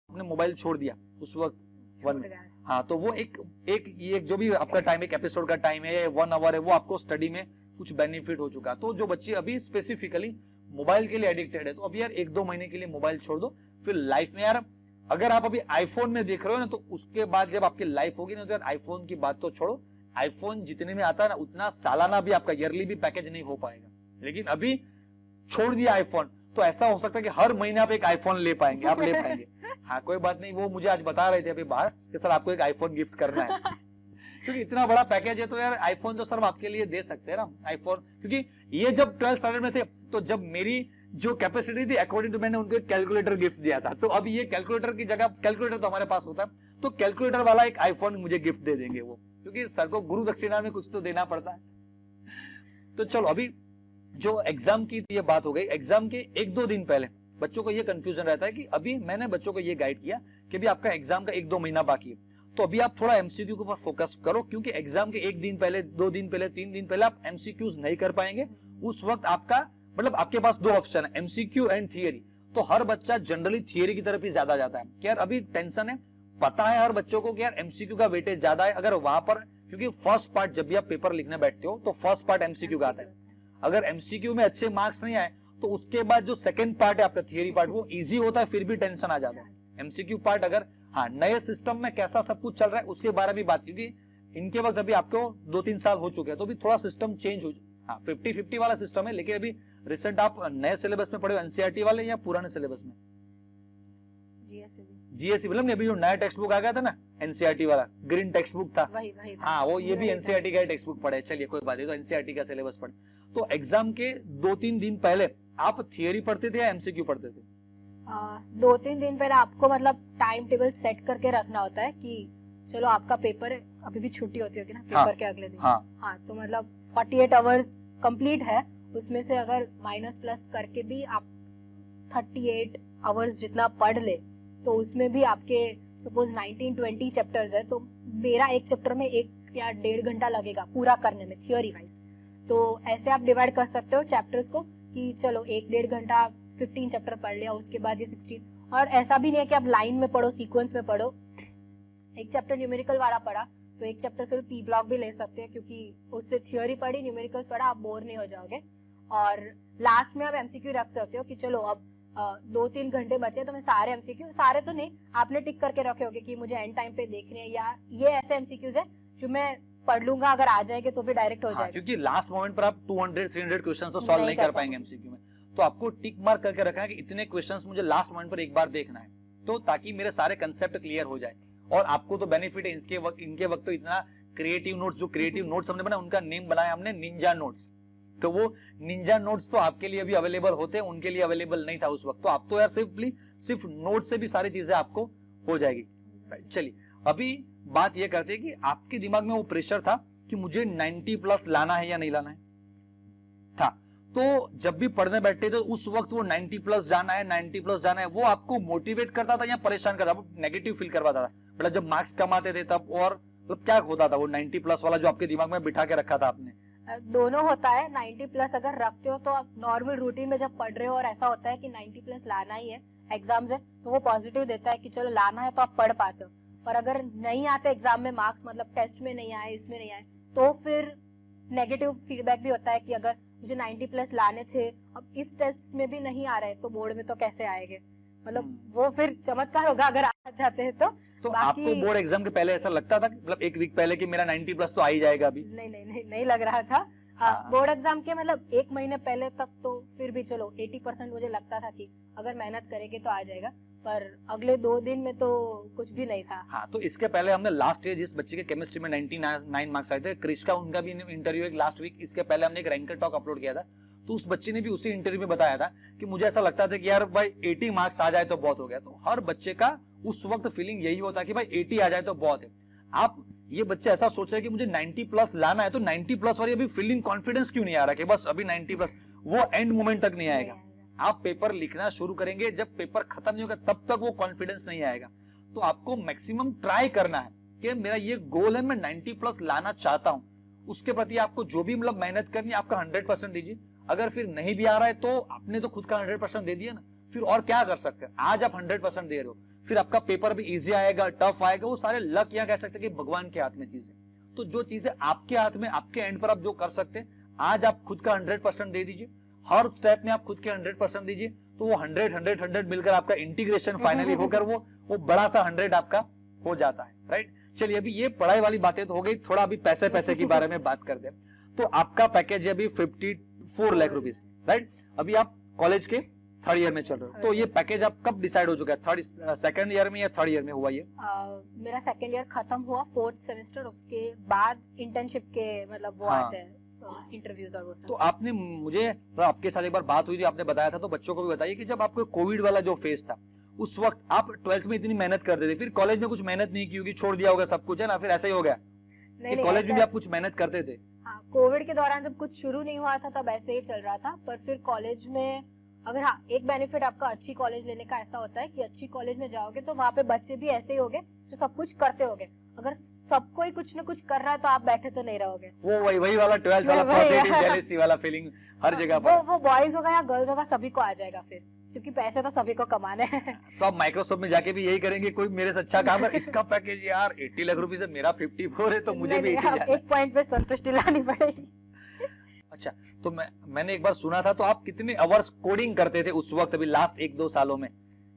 आपने मोबाइल छोड़ दिया उस वक्त छूट गया। हाँ, तो वो ये जो भी आपका टाइम, एक एपिसोड का टाइम है, 1 आवर है, वो आपको स्टडी में कुछ बेनिफिट हो चुका। तो जो बच्चे अभी स्पेसिफिकली मोबाइल के लिए एडिक्टेड है, तो अब यार 1-2 महीने के लिए मोबाइल छोड़ दो, फिर लाइफ में यार अगर आप अभी आईफोन में देख रहे हो ना, तो उसके बाद जब आपकी लाइफ होगी ना, तो यार आईफोन की बात तो छोड़ो, आईफोन जितने में आता है ना उतना सालाना भी आपका ईयरली भी पैकेज नहीं हो पाएगा। लेकिन अभी छोड़ दिया आईफोन, तो ऐसा हो सकता है कि हर महीने आप एक आईफोन ले पाएंगे, आप ले पाएंगे। हाँ, कोई बात नहीं, वो मुझे आज बता रहे थे अभी बाहर कि सर आपको एक आईफोन गिफ्ट करना है। क्योंकि इतना बड़ा पैकेज है, तो यार आईफोन तो सर आपके लिए दे सकते हैं ना आईफोन। क्योंकि ये जब 12th स्टैंडर्ड में थे, तो जब मेरी जो कैपेसिटी थी अकॉर्डिंग टू, मैंने उनको एक कैलकुलेटर गिफ्ट दिया था। तो अब ये कैलकुलेटर की जगह, कैलकुलेटर तो हमारे पास होता है, तो कैलकुलेटर वाला एक आईफोन मुझे गिफ्ट दे देंगे वो, क्योंकि सर को गुरु दक्षिणा में कुछ तो देना पड़ता है। तो चलो, अभी जो एग्जाम की ये बात हो गई, एग्जाम के 1-2 दिन पहले बच्चों को ये कंफ्यूजन रहता है कि अभी मैंने बच्चों को ये गाइड किया कि अभी आपका एग्जाम का 1-2 महीना बाकी है, तो अभी आप थोड़ा एमसीक्यू के ऊपर फोकस करो, क्योंकि एग्जाम के 1 दिन पहले, 2 दिन पहले, 3 दिन पहले आप एमसीक्यूज नहीं कर पाएंगे। उस वक्त आपका मतलब आपके पास 2 ऑप्शन है, एमसीक्यू एंड थियरी। तो हर बच्चा जनरली थियरी की तरफ ही ज्यादा जाता है कि यार अभी टेंशन है, पता है हर बच्चों को कि यार एमसीक्यू का वेटेज ज्यादा है। अगर वहां पर, क्योंकि फर्स्ट पार्ट जब भी आप पेपर लिखने बैठते हो तो फर्स्ट पार्ट एमसीक्यू का आता है, अगर एमसीक्यू में अच्छे मार्क्स नहीं आए तो उसके बाद जो सेकंड पार्ट है आपका थियरी पार्ट, वो इजी होता है, फिर भी टेंशन आ जाता है। एमसीक्यू पार्ट अगर, हाँ, नए सिस्टम में कैसा सब कुछ चल रहा है उसके बारे में बात, क्योंकि इनके वक्त अभी आपको 2-3 साल हो चुके हैं, तो अभी थोड़ा सिस्टम चेंज हो, हाँ 50-50 वाला सिस्टम है। लेकिन अभी रिसेंट आप नए सिलेबस में पढ़े हो एनसीईआरटी वाले या पुराने सिलेबस में? जीएससी मतलब अभी जो नया टेक्स्ट बुक आ गया था ना एनसीईआरटी वाला, ग्रीन टेक्स्ट बुक था, वही हाँ, वो ये भी एनसीईआरटी का टेक्स्ट बुक पढ़े। चलिए कोई बात नहीं, तो एनसीईआरटी का सिलेबस पढ़े। तो एग्जाम के 2-3 दिन पहले आप थियरी पढ़ते थे या एमसीक्यू पढ़ते थे? 2-3 दिन पहले आपको मतलब टाइम टेबल सेट करके रखना होता है कि चलो आपका पेपर है, अभी भी छुट्टी होती होगी ना पेपर हाँ, के अगले दिन। हाँ, तो मतलब 48 आवर्स कंप्लीट है, उसमें से अगर माइनस प्लस करके भी आप 38 आवर्स जितना पढ़ ले, तो उसमें भी आपके सपोज 19-20 चैप्टर्स है, तो मेरा एक चैप्टर में 1 या 1.5 घंटा लगेगा पूरा करने में थियोरी वाइज। तो ऐसे आप डिवाइड कर सकते हो चैप्टर्स को कि चलो 1-1.5 घंटा 15 चैप्टर पढ़ लिया, उसके बाद ये 16। और ऐसा भी नहीं है कि आप लाइन में पढ़ो, सीक्वेंस में पढ़ो, एक चैप्टर न्यूमेरिकल वाला पढ़ा तो एक चैप्टर फिर पी ब्लॉक भी ले सकते हैं, क्योंकि उससे थियोरी पढ़ी, न्यूमेरिकल्स पढ़ा, आप बोर नहीं हो जाओगे। और लास्ट में आप एमसीक्यू रख सकते हो कि चलो अब 2-3 घंटे बचे तो मैं सारे एमसीक्यू, सारे तो नहीं, आपने टिक करके रखे होगे कि मुझे एंड टाइम पे देखने हैं, या ये ऐसे एमसीक्यूज है जो मैं पढ़ लूंगा, अगर आ जाएंगे तो भी डायरेक्ट हो जाएगा। क्योंकि लास्ट मोमेंट पर आप 200-300 क्वेश्चंस तो सॉल्व नहीं कर पाएंगे एमसीक्यू में, तो आपको टिक मार्क करके रखना है कि इतने क्वेश्चंस मुझे लास्ट मोमेंट पर एक बार देखना है, तो ताकि मेरे सारे कंसेप्ट क्लियर हो जाए। और आपको तो बेनिफिट है इनके वक्त तो इतना क्रिएटिव नोट्स, जो क्रिएटिव नोट्स हमने बनाया उनका नेम बनाया हमने निंजा नोट्स, तो वो निंजा नोट्स तो आपके लिए भी अवेलेबल होते हैं, उनके लिए अवेलेबल नहीं था उस वक्त, तो आप तो यार सिर्फ नोट से भी सारी चीजें आपको हो जाएगी। चलिए, अभी बात ये करते हैं कि आपके दिमाग में वो प्रेशर था कि मुझे 90+ लाना है या नहीं लाना है था, तो जब भी पढ़ने बैठते थे उस वक्त वो 90+ जाना है, 90+ जाना है, वो आपको मोटिवेट करता था या परेशान करता था, नेगेटिव फील करवाता था? मतलब जब मार्क्स कम आते थे तब, और मतलब क्या होता था वो 90+ वाला जो आपके दिमाग में बिठा के रखा था आपने? दोनों होता है। 90+ अगर रखते हो तो आप नॉर्मल रूटीन में जब पढ़ रहे हो और ऐसा होता है कि 90+ लाना ही है, एग्जाम्स है, तो वो पॉजिटिव देता है कि चलो लाना है तो आप पढ़ पाते हो। पर अगर नहीं आते एग्जाम में मार्क्स, मतलब टेस्ट में नहीं आए, इसमें नहीं आए, तो फिर नेगेटिव फीडबैक भी होता है कि अगर मुझे 90+ लाने थे, अब इस टेस्ट में भी नहीं आ रहे तो बोर्ड में तो कैसे आएंगे। मतलब वो फिर चमत्कार होगा अगर आ जाते हैं तो आपको बोर्ड एग्जाम के पहले ऐसा लगता था, मतलब एक वीक पहले, कि मेरा 90+ तो आ ही जाएगा अभी? नहीं लग रहा था। हाँ। बोर्ड एग्जाम के मतलब 1 महीने पहले तक तो फिर भी चलो 80% मुझे लगता था कि अगर मेहनत करेंगे तो आ जाएगा, पर अगले 2 दिन में तो कुछ भी नहीं था। हाँ, तो इसके पहले हमने लास्ट ईयर जिस बच्चे के केमिस्ट्री में 99 मार्क्स आए थे, क्रिश का, उनका भी इंटरव्यू एक लास्ट वीक, इसके पहले हमने एक रैंकर टॉक अपलोड किया था। तो उस बच्चे ने भी उसी इंटरव्यू में बताया था कि मुझे ऐसा लगता था कि यार भाई 80 मार्क्स आ जाए तो बहुत हो गया। तो हर बच्चे का उस वक्त फीलिंग यही होता है कि भाई 80 आ जाए तो बहुत है। आप ये बच्चे ऐसा सोच रहे हैं कि मुझे 90 प्लस लाना है, तो 90 प्लस वाली अभी फीलिंग कॉन्फिडेंस क्यों नहीं आ रहा कि बस अभी 90 प्लस, वो एंड मोमेंट तक नहीं आएगा। आप पेपर लिखना शुरू करेंगे, जब पेपर खत्म नहीं होगा तब तक वो कॉन्फिडेंस नहीं आएगा। तो आपको मैक्सिमम ट्राई करना है कि मेरा ये गोल है, मैं 90 प्लस लाना चाहता हूं, उसके प्रति आपको जो भी मतलब मेहनत करनी है आपका 100% दीजिए। अगर फिर नहीं भी आ रहा है तो आपने तो खुद का 100% दे दिया ना, फिर और क्या कर सकते हैं। आज आप 100% दे रहे हो, फिर आपका पेपर भी इजी आएगा, टफ आएगा, वो सारे लक या कह सकते हैं कि भगवान के हाथ में चीजें। तो जो चीजें आपके हाथ में, आपके एंड पर आप जो कर सकते हैं, आज आप खुद का 100% दे दीजिए। हर स्टेप में आप खुद के 100% दीजिए, तो वो 100 मिलकर आपका इंटीग्रेशन फाइनली होकर वो बड़ा सा 100 आपका हो जाता है, राइट। चलिए, अभी ये पढ़ाई वाली बातें तो हो गई, थोड़ा अभी पैसे के बारे में बात करते हैं। तो आपका पैकेज है अभी 54 लाख रुपीज, राइट। अभी आप कॉलेज के 3rd ईयर में चल रहे हो, तो ये पैकेज आप कब डिसाइड हो चुका है? 2nd ईयर में या 3rd ईयर में हुआ ये? मेरा 2nd ईयर खत्म हुआ, 4th सेमेस्टर, उसके बाद इंटर्नशिप के मतलब वो आते हैं इंटरव्यूज और वो सब। तो आपने मुझे, आपके साथ एक बार बात हुई थी, आपने बताया था, तो बच्चों को भी बताइए कि जब आपको कोविड वाला जो फेज था, उस वक्त आप 12th में इतनी मेहनत करते थे, फिर कॉलेज में कुछ मेहनत नहीं की होगी, छोड़ दिया होगा सब कुछ, है ना? फिर ऐसा ही हो गया? नहीं, कॉलेज में भी आप कुछ मेहनत करते थे? हाँ, कोविड के दौरान जब कुछ शुरू नहीं हुआ था तब ऐसे ही चल रहा था, पर फिर कॉलेज में अगर, हाँ, एक बेनिफिट आपका अच्छी कॉलेज लेने का ऐसा होता है कि अच्छी कॉलेज में जाओगे तो वहाँ पे बच्चे भी ऐसे ही होंगे जो सब कुछ करते होंगे। अगर सब कोई कुछ न कुछ कर रहा है तो आप बैठे तो नहीं रहोगे। वो वही वाला 12th वाला पॉजिटिव जेलेसी वाला फीलिंग हर जगह पर। वो बॉयज होगा या गर्ल्स होगा, सभी को आ जाएगा फिर, क्योंकि पैसे तो सभी को कमाने हैं। तो आप माइक्रोसॉफ्ट में जाके भी यही करेंगे, कोई मेरे से अच्छा काम कर, इसका पैकेज यार 80 लाख रुपए से मेरा 54 है, तो मुझे भी 80 एक पॉइंट पे संतुष्टि लानी पड़ेगी। अच्छा, तो मैंने एक बार सुना था, तो आप कितने आवर्स कोडिंग करते थे उस वक्त, अभी लास्ट 1-2 सालों में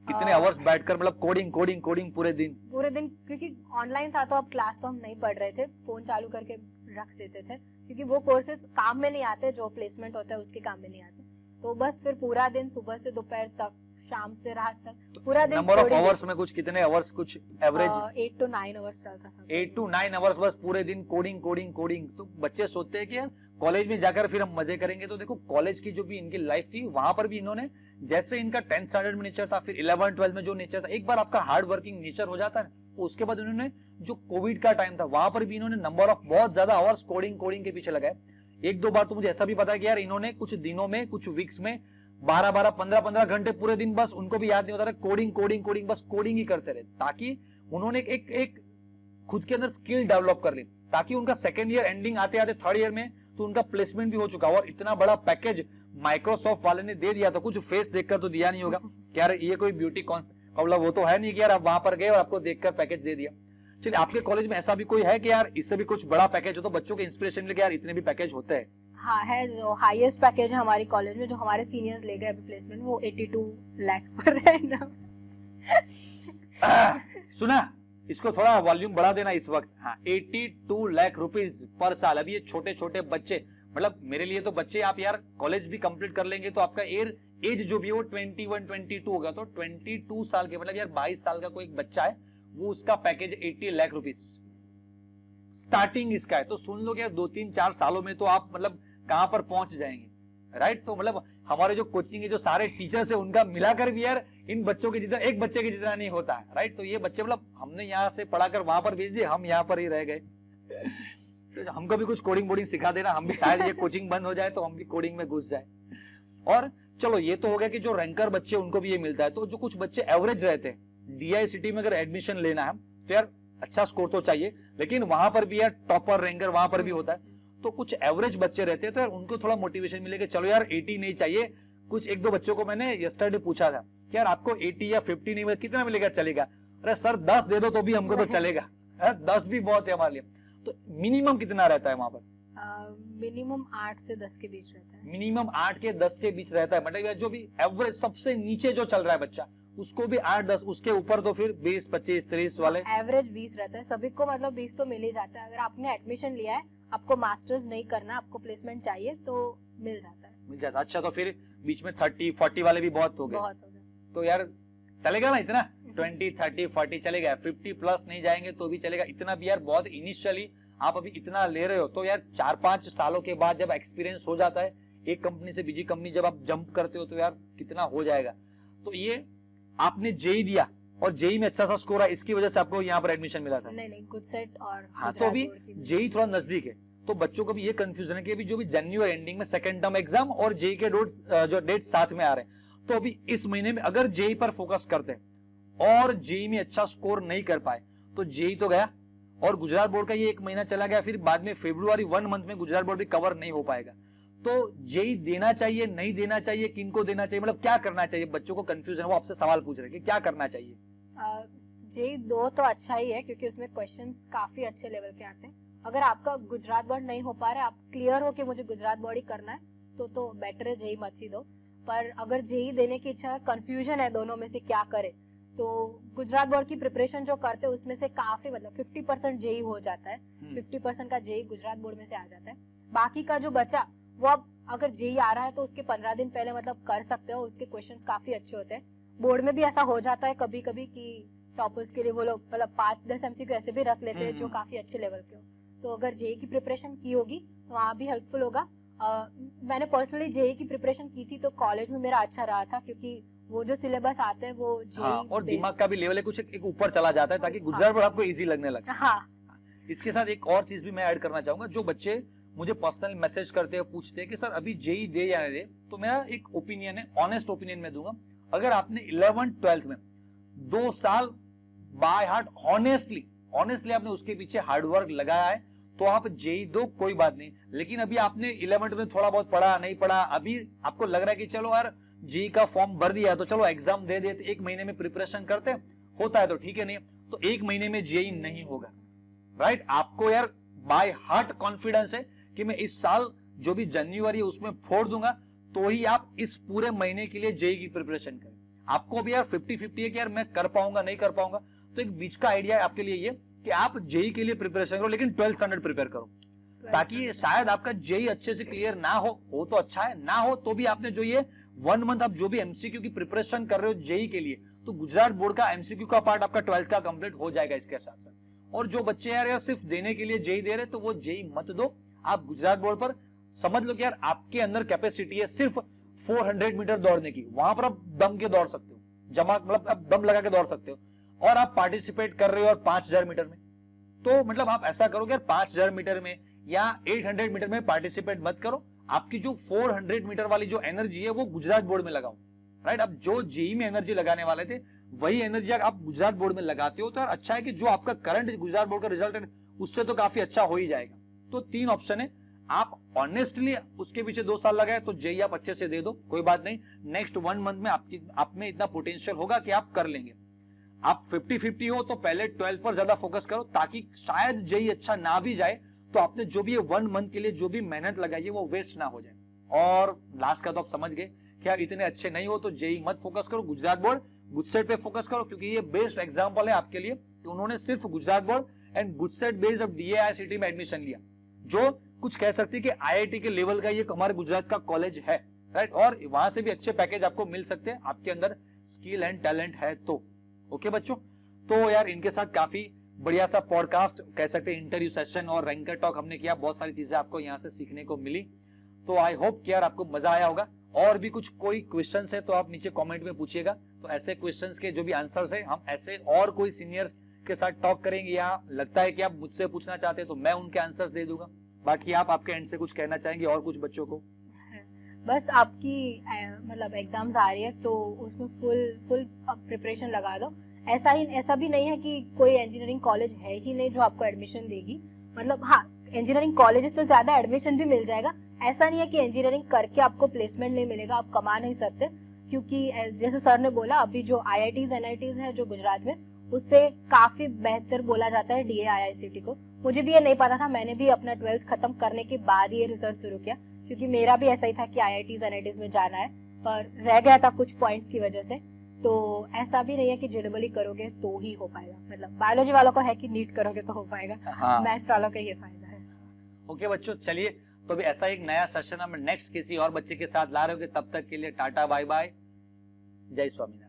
कितने आवर्स बैठकर, मतलब कोडिंग पूरे दिन? क्योंकि ऑनलाइन था तो अब क्लास तो हम नहीं पढ़ रहे थे, फोन चालू करके रख देते थे, क्योंकि वो कोर्सेज काम में नहीं आते, जो प्लेसमेंट होता है उसके काम में नहीं आते। तो बस फिर पूरा दिन, सुबह से दोपहर तक, शाम से रात तक, तो पूरा दिन। नंबर ऑफ आवर्स में कुछ कितने आवर्स, कुछ एवरेज? 8 to 9 आवर्स चलता था। 8 to 9 आवर्स बस पूरे दिन कोडिंग। तो बच्चे सोचते हैं कि यार कॉलेज में जाकर फिर हम मजे करेंगे। तो देखो, कॉलेज की जो भी इनकी लाइफ थी, वहां पर भी इन्होंने, जैसे इनका 10th स्टैंडर्ड में नेचर था, फिर 11th 12th में जो नेचर था, एक बार आपका हार्ड वर्किंग नेचर हो जाता है, उसके बाद उन्होंने जो कोविड का टाइम था, वहां पर भी इन्होंने नंबर ऑफ बहुत ज्यादा आवर्स कोडिंग के पीछे लगाए। 1-2 बार तो मुझे ऐसा भी पता है कि यार इन्होंने कुछ दिनों में, कुछ वीक्स में 12-12, 15-15 घंटे पूरे दिन, बस उनको भी याद नहीं होता था, कोडिंग, बस कोडिंग ही करते रहे, ताकि उन्होंने एक खुद के अंदर स्किल डेवलप कर ली, ताकि उनका 2nd ईयर एंडिंग आते 3rd ईयर में तो उनका प्लेसमेंट भी हो चुका। और इतना बड़ा पैकेज माइक्रोसॉफ्ट वाले ने दे दिया, तो कुछ फेस देखकर तो दिया नहीं होगा कि यार ये कोई ब्यूटी मतलब वो तो है नहीं कि यार आप वहां पर गए और आपको देखकर पैकेज दे दिया। चलिए, आपके कॉलेज में ऐसा भी कोई है कि यार इससे भी कुछ बड़ा पैकेज हो, तो बच्चों के इंस्पिरेशन मिले कि यार इतने भी पैकेज होते हैं? हाँ, है। जो हाईएस्ट पैकेज है हमारी कॉलेज में, जो हमारे सीनियर्स ले गए प्लेसमेंट, वो 82 लाख पर है ना। सुना, इसको थोड़ा वॉल्यूम बढ़ा देना इस वक्त। हाँ, 82 लाख रुपीज पर साल। अभी ये छोटे छोटे बच्चे, मतलब मेरे लिए तो बच्चे, आप यार कॉलेज भी कंप्लीट कर लेंगे तो आपका एज जो भी है वो 21-22 होगा, तो 22 साल के, मतलब यार 22 साल का कोई एक बच्चा है, वो उसका पैकेज 80 लाख रुपीज स्टार्टिंग इसका है। तो सुन लो कि यार 2-3-4 सालों में तो आप मतलब कहां पर पहुंच जाएंगे, राइट। तो मतलब हमारे जो कोचिंग के जो सारे टीचर्स है, उनका मिलाकर भी यार इन बच्चों के जितना, एक बच्चे के जितना नहीं होता है, राइट। तो ये बच्चे, मतलब हमने यहाँ से पढ़ाकर वहां पर भेज दिए, हम यहाँ पर ही रह गए। तो हमको भी कुछ कोडिंग सिखा देना, हम भी शायद ये कोचिंग बंद हो जाए तो हम भी कोडिंग में घुस जाए। और चलो, ये तो हो गया कि जो रैंकर बच्चे उनको भी ये मिलता है। तो जो कुछ बच्चे एवरेज रहते हैं, DICT में अगर एडमिशन लेना है तो यार अच्छा स्कोर तो चाहिए, लेकिन वहां पर भी यार टॉपर रैंकर वहां पर भी होता है। तो कुछ एवरेज बच्चे रहते हैं, तो यार उनको थोड़ा मोटिवेशन मिलेगा, चलो यार 80 नहीं चाहिए। कुछ 1-2 बच्चों को मैंने यस्टरडे पूछा था कि यार आपको 80 या 50 नहीं मिलेगा, कितना मिलेगा चलेगा? अरे सर 10 दे दो तो भी हमको तो चलेगा, 10 भी बहुत है हमारे लिए। तो मिनिमम कितना रहता है वहां पर? मिनिमम 8 से 10 के बीच रहता है। मिनिमम 8 के 10 के बीच रहता है, मतलब जो भी एवरेज सबसे नीचे जो चल रहा है बच्चा, उसको भी 8-10, उसके ऊपर तो फिर 20-25-30 वाले। एवरेज 20 रहता है सभी को, मतलब 20 तो मिल ही जाता है। अगर आपने एडमिशन लिया है, आपको मास्टर्स नहीं करना, आपको प्लेसमेंट चाहिए तो मिल जाता है। मिल जाता। अच्छा, तो फिर बीच में 30-40 वाले भी बहुत हो गए। बहुत हो गए। तो यार चलेगा ना इतना? 20, 30, 40 चलेगा, 50 प्लस नहीं जाएंगे तो भी चलेगा। इतना भी यार बहुत इनिशियली आप अभी इतना ले रहे हो, तो यार 4-5 सालों के बाद जब एक्सपीरियंस हो जाता है, एक कंपनी से बीजी कंपनी जब आप जंप करते हो, तो यार कितना हो जाएगा। तो ये आपने जेई दिया और जेई में अच्छा सा स्कोर है, इसकी वजह से आपको यहाँ पर एडमिशन मिला था? नहीं, गुडसेट और हाँ, तो अभी जेई थोड़ा नजदीक है, तो बच्चों को भी ये कंफ्यूजन है कि अभी जो भी जनवरी एंडिंग में सेकंड टर्म एग्जाम और जेई के जो डेट साथ में आ रहे हैं, तो अभी इस महीने में अगर जेई पर फोकस करते हैं और जेई में अच्छा स्कोर नहीं कर पाए तो जेई तो गया, और गुजरात बोर्ड का ये 1 महीना चला गया, फिर बाद में फरवरी 1 मंथ में गुजरात बोर्ड भी कवर नहीं हो पाएगा। तो जेई देना चाहिए, नहीं देना चाहिए, किनको देना चाहिए, मतलब क्या करना चाहिए? बच्चों को कंफ्यूजन है, वो आपसे सवाल पूछ रहे हैं कि क्या करना चाहिए। जेई दो तो अच्छा ही है, क्योंकि उसमें क्वेश्चंस काफी अच्छे लेवल के आते हैं। अगर आपका गुजरात बोर्ड नहीं हो पा रहा है, आप क्लियर हो कि मुझे गुजरात बोर्ड ही करना है, तो बेटर है जेई मत ही दो। पर अगर जेई देने की इच्छा है, कंफ्यूजन है दोनों में से क्या करे, तो गुजरात बोर्ड की प्रिपरेशन जो करते हैं उसमें से काफी मतलब 50% जेई हो जाता है, 50% का जेई गुजरात बोर्ड में से आ जाता है। बाकी का जो बचा वो आप अगर जेई आ रहा है तो उसके 15 दिन पहले मतलब कर सकते हो, उसके क्वेश्चंस काफी अच्छे होते हैं। बोर्ड में भी ऐसा हो जाता है कभी कभी कि टॉपर्स के लिए वो लोग मतलब 5-10 एमसीक्यू ऐसे भी रख लेते हैं जो काफी अच्छे लेवल के हो। तो अगर जेई की प्रिपरेशन की होगी तो वहाँ भी हेल्पफुल होगा। मैंने पर्सनली जेई की प्रिपरेशन की थी, तो कॉलेज में मेरा अच्छा रहा था, क्योंकि वो जो सिलेबस आते हैं वो जेई और दिमाग का भी लेवल है कुछ एक ऊपर चला जाता है, ताकि गुजरात बोर्ड आपको इजी लगने लगे। हाँ, इसके साथ एक और चीज भी मैं ऐड करना चाहूंगा। जो बच्चे मुझे पर्सनल मैसेज करते हैं, पूछते हैं कि सर अभी जेई दे या नहीं दे, तो मेरा एक ओपिनियन है, ऑनेस्ट ओपिनियन मैं दूंगा। अगर आपने 11th-12th में 2 साल बाय हार्ट ऑनेस्टली आपने उसके पीछे हार्डवर्क लगाया है, तो आप जेई दो, कोई बात नहीं। लेकिन अभी आपने 11th में थोड़ा बहुत पढ़ा, नहीं पढ़ा, अभी आपको लग रहा है कि चलो यार जेई का फॉर्म भर दिया तो चलो एग्जाम दे देते, 1 महीने में प्रिपरेशन करते, होता है तो ठीक है, नहीं तो 1 महीने में जेई नहीं होगा। राइट? आपको यार बाय हार्ट कॉन्फिडेंस है कि मैं इस साल जो भी जनवरी है उसमें फोड़ दूंगा, तो ही आप इस पूरे महीने के लिए जेई की प्रिपरेशन करें। आपको भी यार 50-50 है कि यार मैं कर पाऊंगा नहीं कर पाऊंगा, तो एक बीच का आइडिया है आपके लिए ये कि आप जेई के लिए प्रिपरेशन करो, लेकिन 12th स्टैंडर्ड प्रिपेयर करो, ताकि शायद आपका जेई अच्छे से क्लियर ना हो तो अच्छा है, ना हो तो भी आपने जो ये 1 मंथ आप जो भी एमसीक्यू की प्रिपरेशन कर रहे हो जेई के लिए, तो गुजरात बोर्ड का एमसीक्यू का पार्ट आपका 12th का कंप्लीट हो जाएगा इसके साथ साथ। और जो बच्चे यार सिर्फ देने के लिए जेई दे रहे, तो वो जेई मत दो, आप गुजरात बोर्ड पर समझ लो कि यार आपके अंदर कैपेसिटी है सिर्फ 400 मीटर दौड़ने की, वहां पर आप दम के दौड़ सकते हो, जमा मतलब आप दम लगा के दौड़ सकते हो, और आप पार्टिसिपेट कर रहे हो और 5000 मीटर में, तो मतलब आप ऐसा करो कि यार 5000 मीटर में या 800 मीटर में पार्टिसिपेट मत करो, आपकी जो 400 मीटर वाली जो एनर्जी है वो गुजरात बोर्ड में लगाओ। राइट? अब जो जेई में एनर्जी लगाने वाले थे वही एनर्जी आप गुजरात बोर्ड में लगाते हो, तो यार अच्छा है कि जो आपका करंट गुजरात बोर्ड का रिजल्ट है उससे तो काफी अच्छा हो ही जाएगा। तो 3 ऑप्शन है, आप ऑनेस्टली उसके पीछे 2 साल लगाए तो जेई आप अच्छे से दे दो, कोई बात नहीं, नेक्स्ट 1 मंथ में आप में इतना पोटेंशियल होगा कि आप कर लेंगे। आप 50-50 हो तो पहले 12th पर ज्यादा फोकस करो, ताकि शायद जेई अच्छा ना भी जाए तो आपने जो भी 1 मंथ के लिए जो भी मेहनत लगाई है वो वेस्ट ना हो जाए। और लास्ट का तो आप समझ गए कि आप इतने अच्छे नहीं हो तो जेई मत फोकस करो, गुजरात बोर्ड गुजसेट पे फोकस करो, क्योंकि ये बेस्ट एग्जांपल है आपके लिए कि उन्होंने सिर्फ Gujarat board and GUJCET based of DAIICT में एडमिशन लिया, जो कुछ कह सकती है कि आईआईटी के लेवल का ये हमारे गुजरात का कॉलेज है। राइट? और वहां से भी अच्छे पैकेज आपको मिल सकते हैं, आपके अंदर स्किल एंड टैलेंट है तो। ओके बच्चों, तो यार इनके साथ काफी बढ़िया सा पॉडकास्ट कह सकते हैं, इंटरव्यू सेशन और रैंकर टॉक हमने किया, बहुत सारी चीजें आपको यहाँ से सीखने को मिली। तो आई होप कि यार आपको मजा आया होगा। और भी कुछ कोई क्वेश्चंस है तो आप नीचे कमेंट में पूछिएगा, तो ऐसे क्वेश्चंस के जो भी आंसर्स है हम ऐसे और कोई सीनियर्स के साथ टॉक करेंगे, या लगता है कि आप मुझसे पूछना चाहते हैं तो मैं उनके आंसर्स दे दूंगा। बाकी आप आपके एंड से कुछ कहना चाहेंगे और कुछ बच्चों को? बस आपकी मतलब एग्जाम्स आ रही है तो उसमें फुल प्रिपरेशन लगा दो। ऐसा भी नहीं है कि कोई इंजीनियरिंग कॉलेज है ही नहीं जो आपको एडमिशन देगी, मतलब हाँ इंजीनियरिंग कॉलेजेस तो ज्यादा एडमिशन भी मिल जाएगा, ऐसा नहीं है कि इंजीनियरिंग करके आपको प्लेसमेंट नहीं मिलेगा, आप कमा नहीं सकते। क्योंकि जैसे सर ने बोला अभी जो आईआईटीज एनआईटीज है जो गुजरात में, उससे काफी बेहतर बोला जाता है डीएआईसीटी को। मुझे भी ये नहीं पता था, मैंने भी अपना 12th खत्म करने के बाद ये रिसर्च शुरू किया, क्योंकि मेरा भी ऐसा ही था कि आईआईटीज एनआईटीज में जाना है, पर रह गया था कुछ पॉइंट्स की वजह से। तो ऐसा भी नहीं है कि जेडबल करोगे तो ही हो पाएगा, मतलब बायोलॉजी वालों को है कि नीट करोगे तो हो पाएगा, मैथ्स वालों का ये फायदा है। ओके बच्चों, चलिए तो अभी ऐसा एक नया सेशन हम नेक्स्ट किसी और बच्चे के साथ ला रहे हो। तब तक के लिए टाटा बाय बाय, जय स्वामीनारायण।